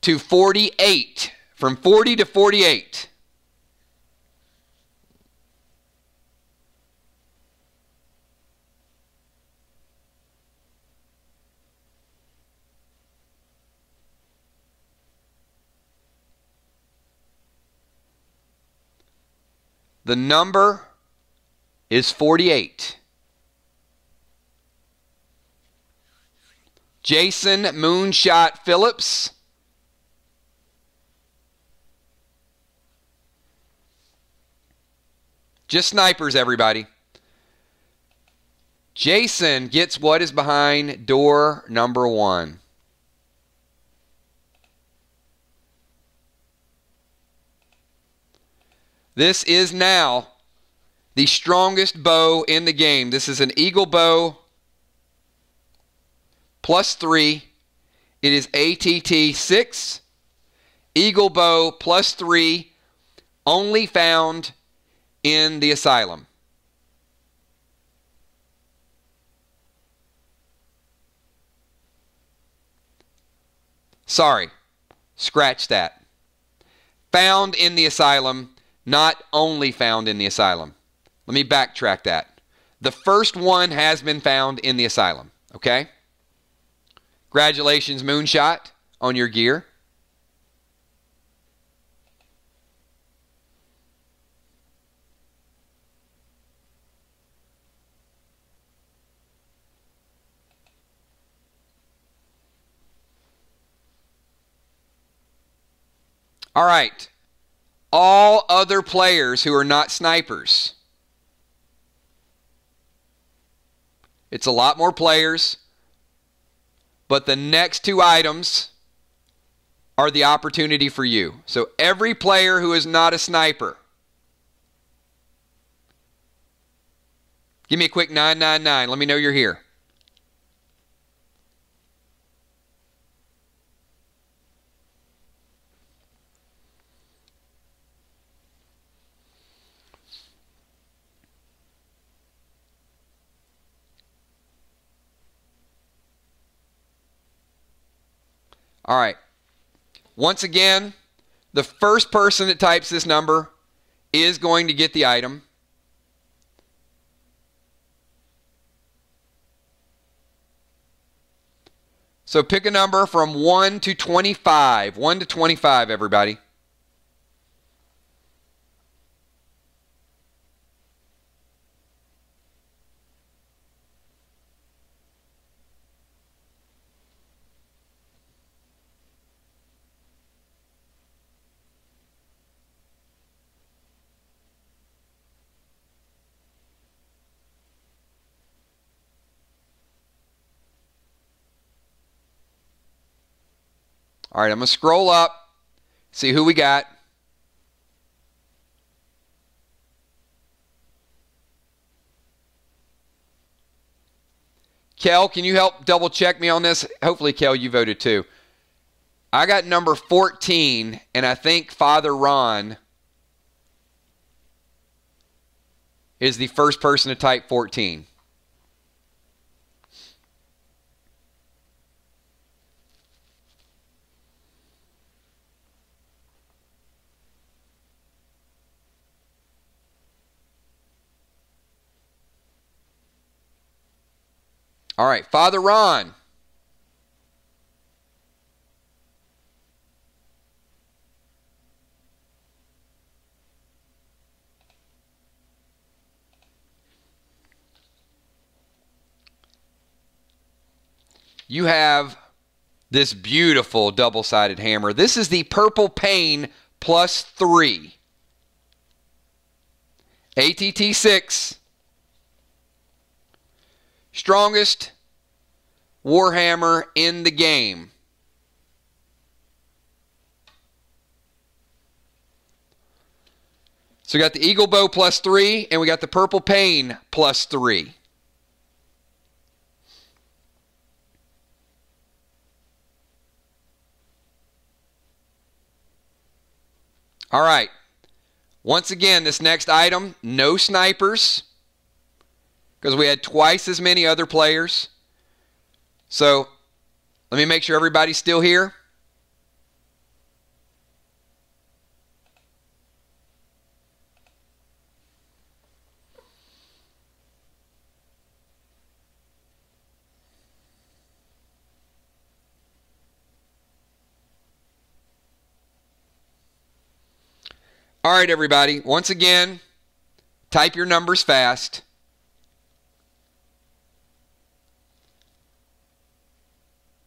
to 48. From 40 to 48. The number is 48. Jason Moonshot Phillips. Just snipers, everybody. Jason gets what is behind door number 1. This is now the strongest bow in the game. This is an Eagle bow +3. It is ATT 6. Eagle bow +3. Only found in the Asylum. Sorry, scratch that. Found in the Asylum, not only found in the Asylum. Let me backtrack that. The first one has been found in the Asylum, okay? Congratulations, Moonshot, on your gear. All right. All other players who are not snipers. It's a lot more players, but the next 2 items are the opportunity for you. So every player who is not a sniper, give me a quick 999. Let me know you're here. All right. Once again, the first person that types this number is going to get the item. So pick a number from 1 to 25. 1 to 25, everybody. All right, I'm going to scroll up, see who we got. Kel, can you help double check me on this? Hopefully, Kel, you voted too. I got number 14, and I think Father Ron is the first person to type 14. All right, Father Ron. You have this beautiful double-sided hammer. This is the Purple Pain +3. ATT 6. Strongest warhammer in the game. So we got the Eagle Bow +3, and we got the Purple Pain +3. All right. Once again, this next item, no snipers, because we had twice as many other players. So let me make sure everybody's still here. All right, everybody. Once again, Type your numbers fast.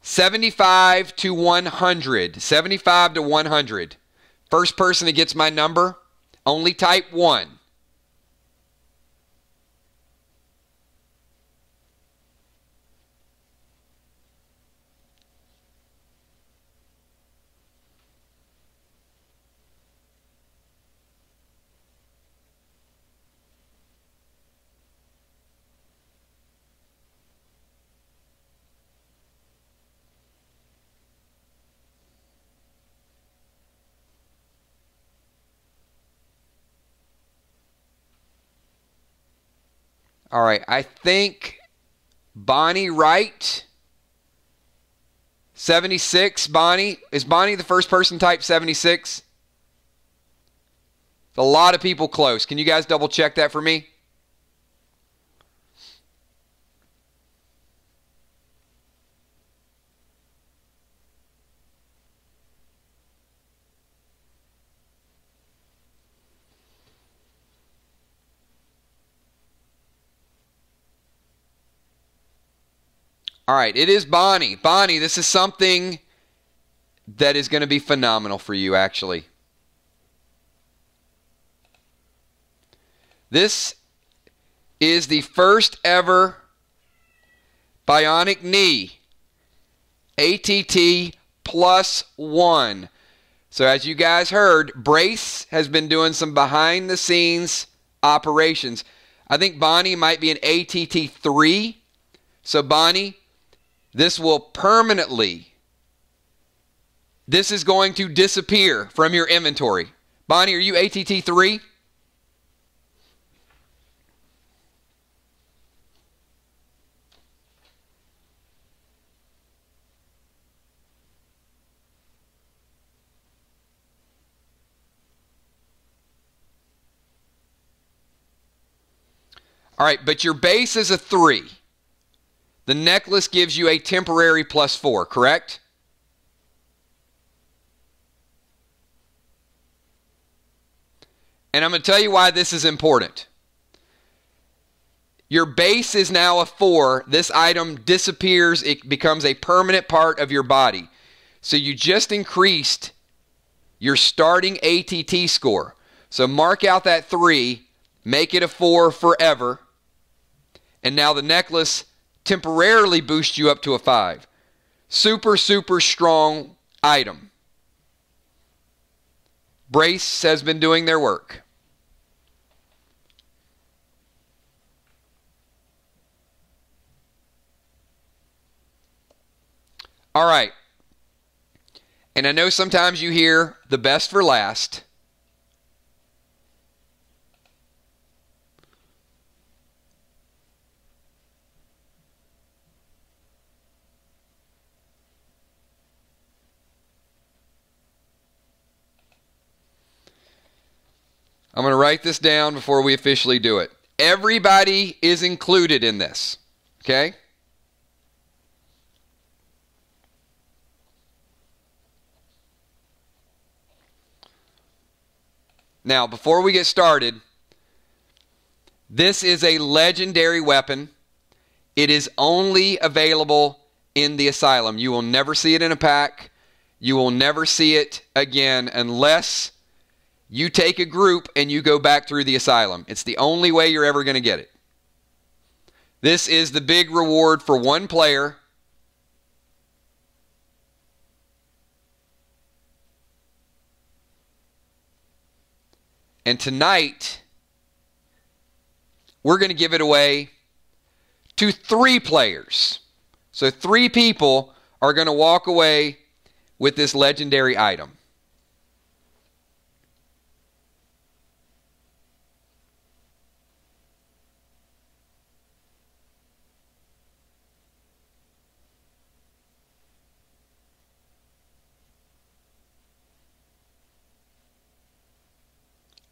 $75 to $100. $75 to $100. First person that gets my number, only type 1. All right, I think Bonnie Wright, 76. Bonnie, is Bonnie the first person type 76? A lot of people close. Can you guys double check that for me? All right, it is Bonnie. Bonnie, this is something that is going to be phenomenal for you, actually. This is the first ever bionic knee, ATT +1. So as you guys heard, Brace has been doing some behind-the-scenes operations. I think Bonnie might be an ATT 3. So Bonnie, this will permanently, this is going to disappear from your inventory. Bonnie, are you ATT 3? All right, but your base is a 3. The necklace gives you a temporary +4, correct? And I'm going to tell you why this is important. Your base is now a 4. This item disappears. It becomes a permanent part of your body. So you just increased your starting ATT score. So mark out that 3, make it a 4 forever. And now the necklace temporarily boosts you up to a 5. Super, super strong item. Brace has been doing their work. All right. And I know sometimes you hear the best for last. I'm going to write this down before we officially do it. Everybody is included in this, okay? Now, before we get started, this is a legendary weapon. It is only available in the Asylum. You will never see it in a pack. You will never see it again unless you take a group and you go back through the Asylum. It's the only way you're ever going to get it. This is the big reward for one player. And tonight, we're going to give it away to 3 players. So 3 people are going to walk away with this legendary item.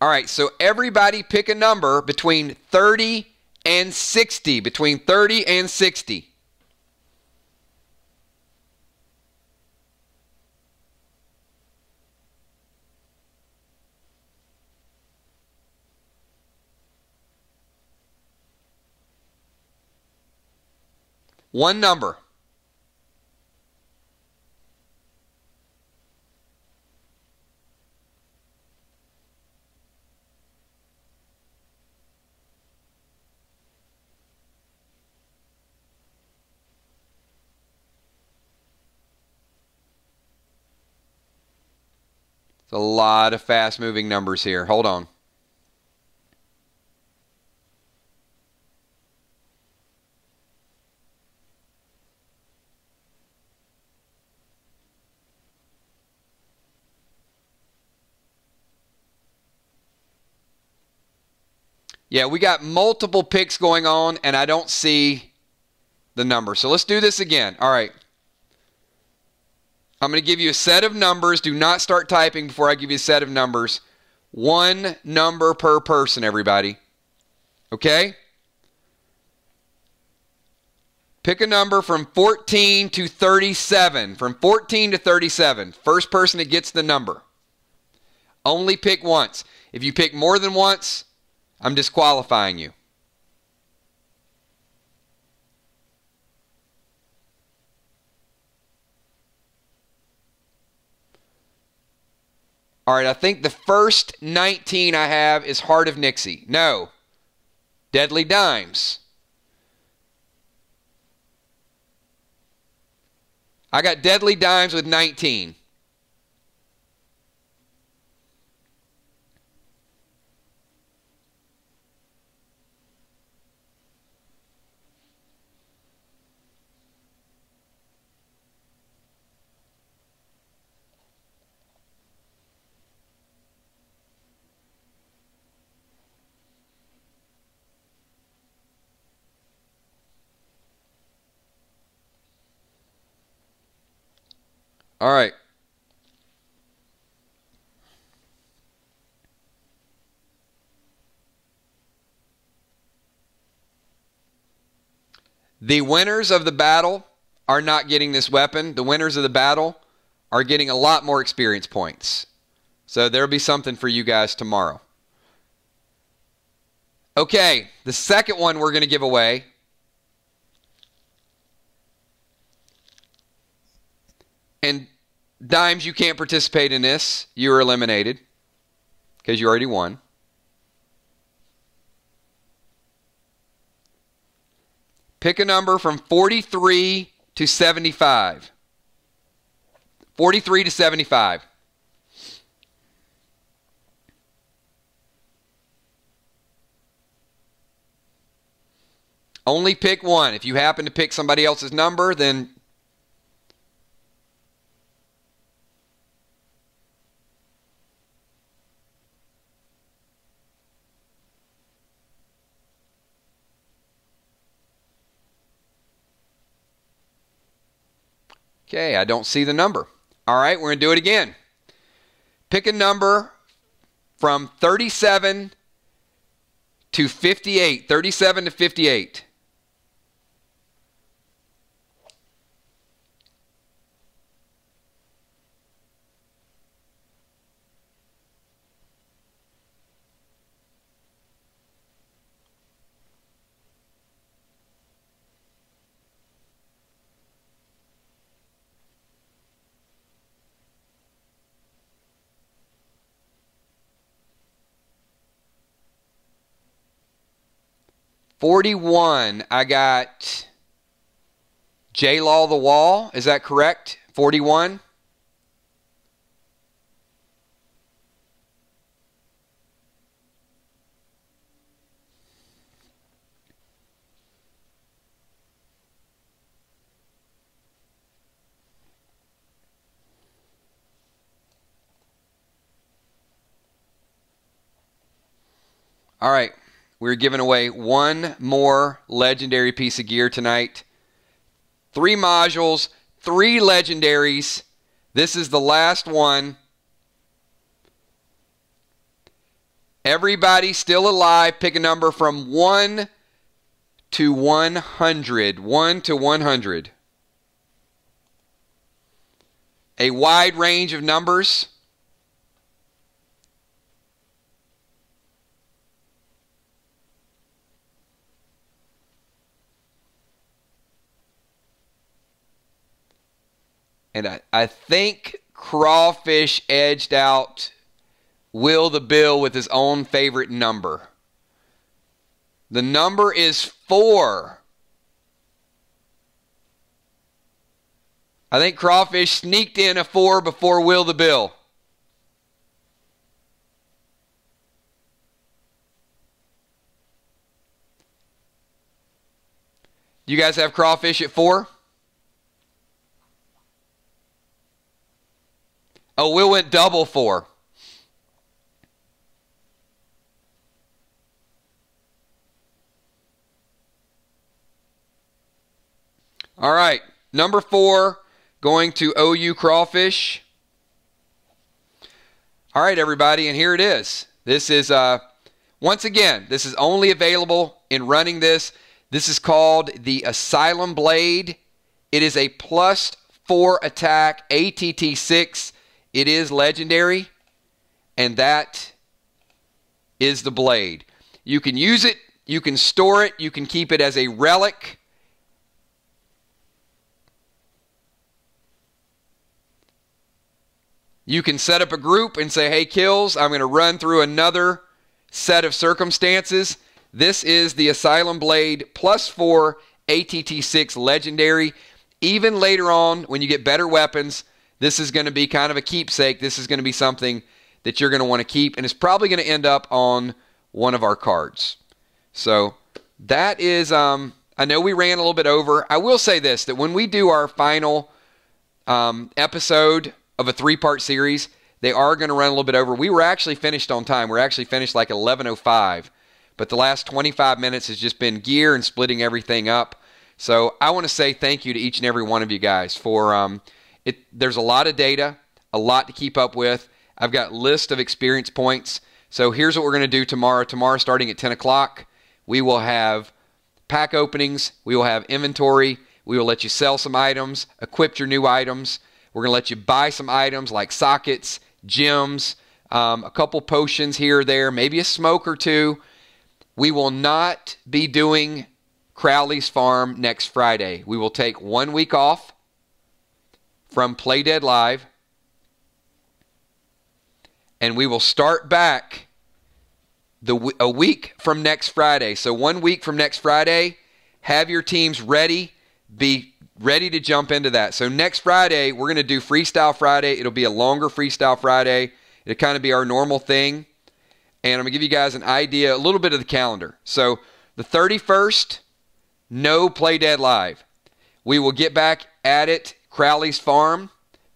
All right, so everybody pick a number between 30 and 60. Between 30 and 60. One number. It's a lot of fast-moving numbers here. Hold on. Yeah, we got multiple picks going on, and I don't see the number. So let's do this again. All right. I'm going to give you a set of numbers. Do not start typing before I give you a set of numbers. One number per person, everybody. Okay? Pick a number from 14 to 37. From 14 to 37. First person that gets the number. Only pick once. If you pick more than once, I'm disqualifying you. All right, I think the first 19 I have is Heart of Nixie. No. Deadly Dimes. I got Deadly Dimes with 19. All right. The winners of the battle are not getting this weapon. The winners of the battle are getting a lot more experience points. So there'll be something for you guys tomorrow. Okay, the second one we're going to give away and Dimes, you can't participate in this. You are eliminated because you already won. Pick a number from 43 to 75. 43 to 75. Only pick one. If you happen to pick somebody else's number, then okay, I don't see the number. All right, we're going to do it again. Pick a number from 37 to 58. 37 to 58. $41. I got J-Law the Wall. Is that correct? 41. All right. We're giving away one more legendary piece of gear tonight. 3 modules, 3 legendaries. This is the last one. Everybody still alive, pick a number from 1 to 100. 1 to 100. A wide range of numbers. And I think Crawfish edged out Will the Bill with his own favorite number. The number is 4. I think Crawfish sneaked in a 4 before Will the Bill. You guys have Crawfish at 4? Oh, Will went double 4. All right, number 4 going to OU Crawfish. All right, everybody, and here it is. This is, once again, this is only available in running this. This is called the Asylum Blade. It is a +4 attack, ATT 6. It is legendary, and that is the blade. You can use it, you can store it, you can keep it as a relic. You can set up a group and say, hey, Kills, I'm going to run through another set of circumstances. This is the Asylum Blade +4 ATT 6 legendary. Even later on, when you get better weapons, this is going to be kind of a keepsake. This is going to be something that you're going to want to keep, and it's probably going to end up on one of our cards. So that is, I know we ran a little bit over. I will say this, that when we do our final episode of a 3-part series, they are going to run a little bit over. We were actually finished on time. We're actually finished like 11:05, but the last 25 minutes has just been gear and splitting everything up. So I want to say thank you to each and every one of you guys for there's a lot of data, a lot to keep up with. I've got a list of experience points. So here's what we're going to do tomorrow. Tomorrow, starting at 10 o'clock, we will have pack openings. We will have inventory. We will let you sell some items, equip your new items. We're going to let you buy some items like sockets, gems, a couple potions here or there, maybe a smoke or two. We will not be doing Crowley's Farm next Friday. We will take 1 week off from Play Dead Live, and we will start back a week from next Friday. So 1 week from next Friday, have your teams ready, be ready to jump into that. So next Friday, we're going to do Freestyle Friday. It'll be a longer Freestyle Friday. It'll kind of be our normal thing. And I'm going to give you guys an idea, a little bit of the calendar. So the 31st, no Play Dead Live. We will get back at it, Crowley's Farm,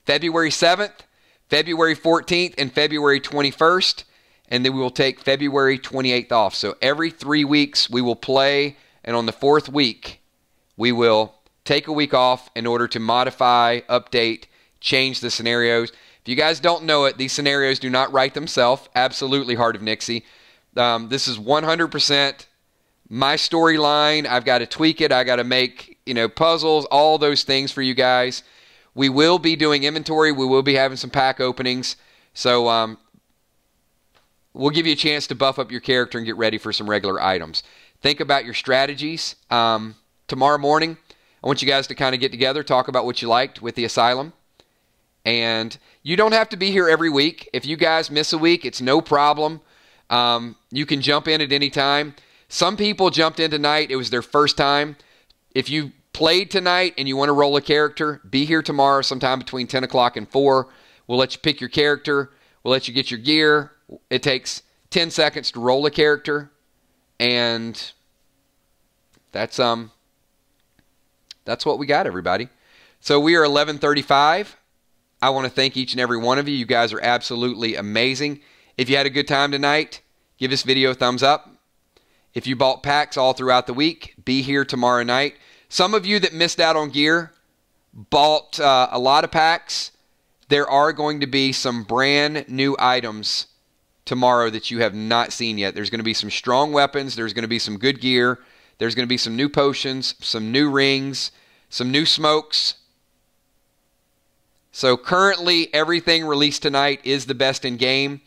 February 7th, February 14th, and February 21st. And then we will take February 28th off. So every 3 weeks we will play, and on the 4th week we will take a week off in order to modify, update, change the scenarios. If you guys don't know it, these scenarios do not write themselves. Absolutely, Heart of Nixie. This is 100% my storyline. I've got to tweak it. I got to make, puzzles, all those things for you guys. We will be doing inventory. We will be having some pack openings. So we'll give you a chance to buff up your character and get ready for some regular items. Think about your strategies. Tomorrow morning, I want you guys to kind of get together, talk about what you liked with the Asylum. And you don't have to be here every week. If you guys miss a week, it's no problem. You can jump in at any time. Some people jumped in tonight. It was their first time. If you played tonight and you want to roll a character, be here tomorrow sometime between 10 o'clock and 4. We'll let you pick your character. We'll let you get your gear. It takes 10 seconds to roll a character. And that's what we got, everybody. So we are 11:35. I want to thank each and every one of you. You guys are absolutely amazing. If you had a good time tonight, give this video a thumbs up. If you bought packs all throughout the week, be here tomorrow night. Some of you that missed out on gear bought a lot of packs. There are going to be some brand new items tomorrow that you have not seen yet. There's going to be some strong weapons. There's going to be some good gear. There's going to be some new potions, some new rings, some new smokes. So currently, everything released tonight is the best in game.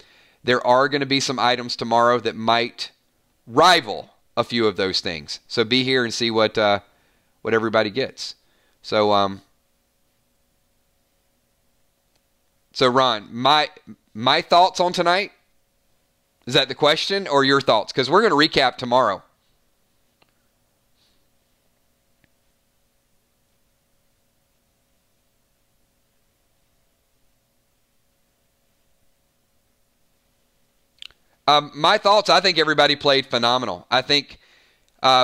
There are going to be some items tomorrow that might rival a few of those things. So be here and see what everybody gets. So So Ron, my thoughts on tonight, is that the question, or your thoughts? Because we're going to recap tomorrow. My thoughts, I think everybody played phenomenal. I think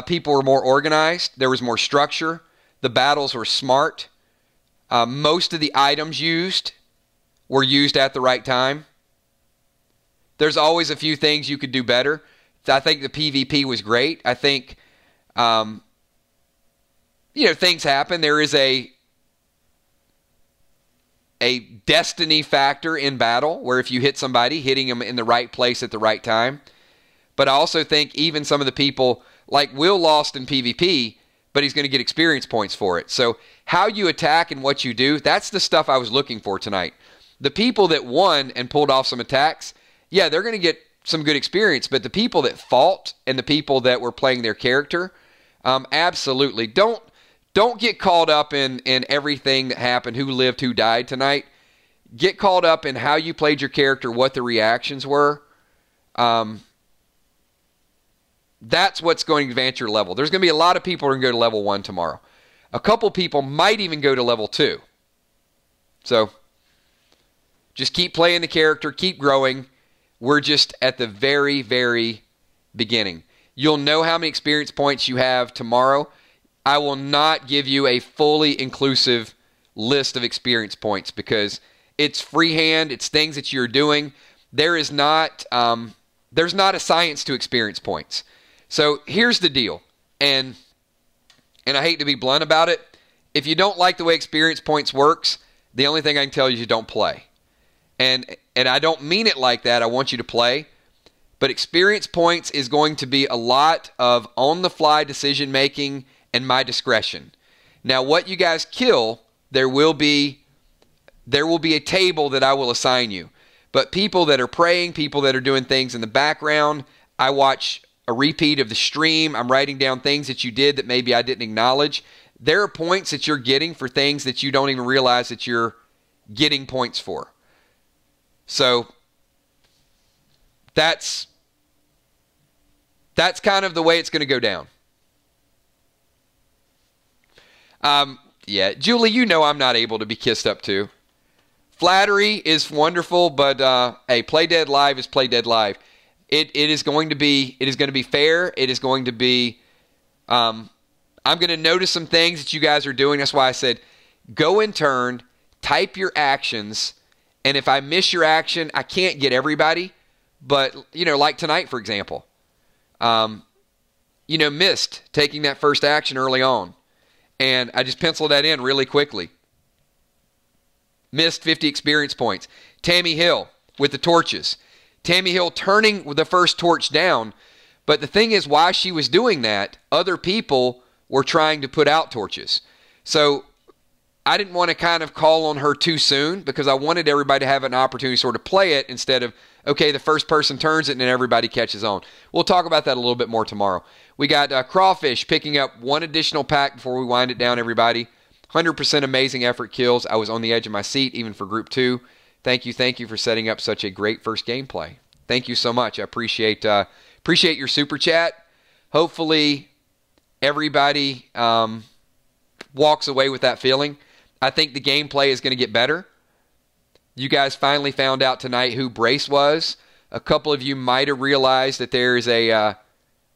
people were more organized. There was more structure. The battles were smart. Most of the items used were used at the right time. There's always a few things you could do better. I think the PvP was great. I think, things happen. There is a destiny factor in battle where if you hit somebody, hitting them in the right place at the right time. But I also think even some of the people, like Will lost in PvP, but he's going to get experience points for it. So how you attack and what you do, that's the stuff I was looking for tonight. The people that won and pulled off some attacks, yeah, they're going to get some good experience. But the people that fought and the people that were playing their character, absolutely. Don't get caught up in everything that happened, who lived, who died tonight. Get caught up in how you played your character, what the reactions were. That's what's going to advance your level. There's going to be a lot of people who are going to go to level 1 tomorrow. A couple people might even go to level 2. So just keep playing the character, keep growing. We're just at the very, very beginning. You'll know how many experience points you have tomorrow. I will not give you a fully inclusive list of experience points because it's freehand. It's things that you're doing. There's not a science to experience points. So here's the deal, and I hate to be blunt about it. If you don't like the way experience points works, the only thing I can tell you is you don't play. And I don't mean it like that. I want you to play. But experience points is going to be a lot of on-the-fly decision-making and my discretion. Now, what you guys kill, there will be a table that I will assign you. But people that are praying, people that are doing things in the background, I watch a repeat of the stream. I'm writing down things that you did that maybe I didn't acknowledge. There are points that you're getting for things that you don't even realize that you're getting points for. So that's kind of the way it's going to go down. Yeah, Julie, you know I'm not able to be kissed up to. Flattery is wonderful, but hey, Play Dead Live is Play Dead Live. It is going to be fair. It is going to be. I'm going to notice some things that you guys are doing. That's why I said, go in turn, type your actions, and if I miss your action, I can't get everybody. But like tonight, for example, missed taking that first action early on, and I just penciled that in really quickly. Missed 50 experience points. Tammy Hill with the torches. Tammy Hill turning the first torch down. But the thing is, why she was doing that, other people were trying to put out torches. So I didn't want to kind of call on her too soon because I wanted everybody to have an opportunity to sort of play it instead of, okay, the first person turns it and then everybody catches on. We'll talk about that a little bit more tomorrow. We got Crawfish picking up one additional pack before we wind it down, everybody. 100% amazing effort kills. I was on the edge of my seat even for Group 2. Thank you for setting up such a great first gameplay. Thank you so much. I appreciate your super chat. Hopefully everybody walks away with that feeling. I think the gameplay is going to get better. You guys finally found out tonight who Brace was. A couple of you might have realized that there is a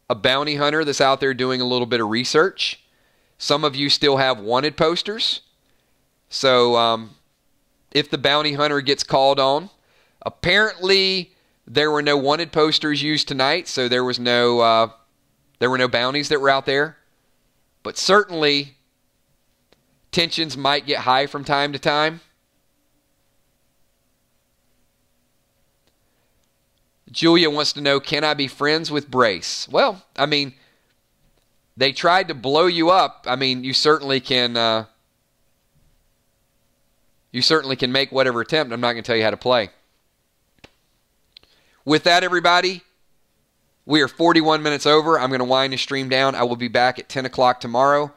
bounty hunter that's out there doing a little bit of research. Some of you still have wanted posters. So if the bounty hunter gets called on, apparently there were no wanted posters used tonight, so there were no bounties that were out there. But certainly tensions might get high from time to time. Julia wants to know, can I be friends with Brace? Well, I mean, they tried to blow you up. I mean, you certainly can make whatever attempt. I'm not going to tell you how to play. With that, everybody, we are 41 minutes over. I'm going to wind the stream down. I will be back at 10 o'clock tomorrow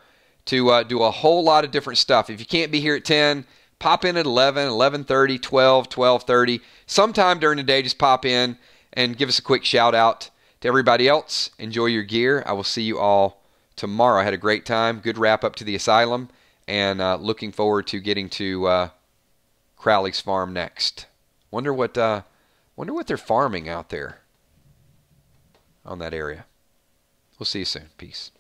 to do a whole lot of different stuff. If you can't be here at 10, pop in at 11, 11:30, 12, 12:30. Sometime during the day, just pop in and give us a quick shout out. To everybody else, enjoy your gear. I will see you all tomorrow. I had a great time. Good wrap up to the Asylum, and looking forward to getting to Crowley's farm next. Wonder what they're farming out there on that area. We'll see you soon. Peace.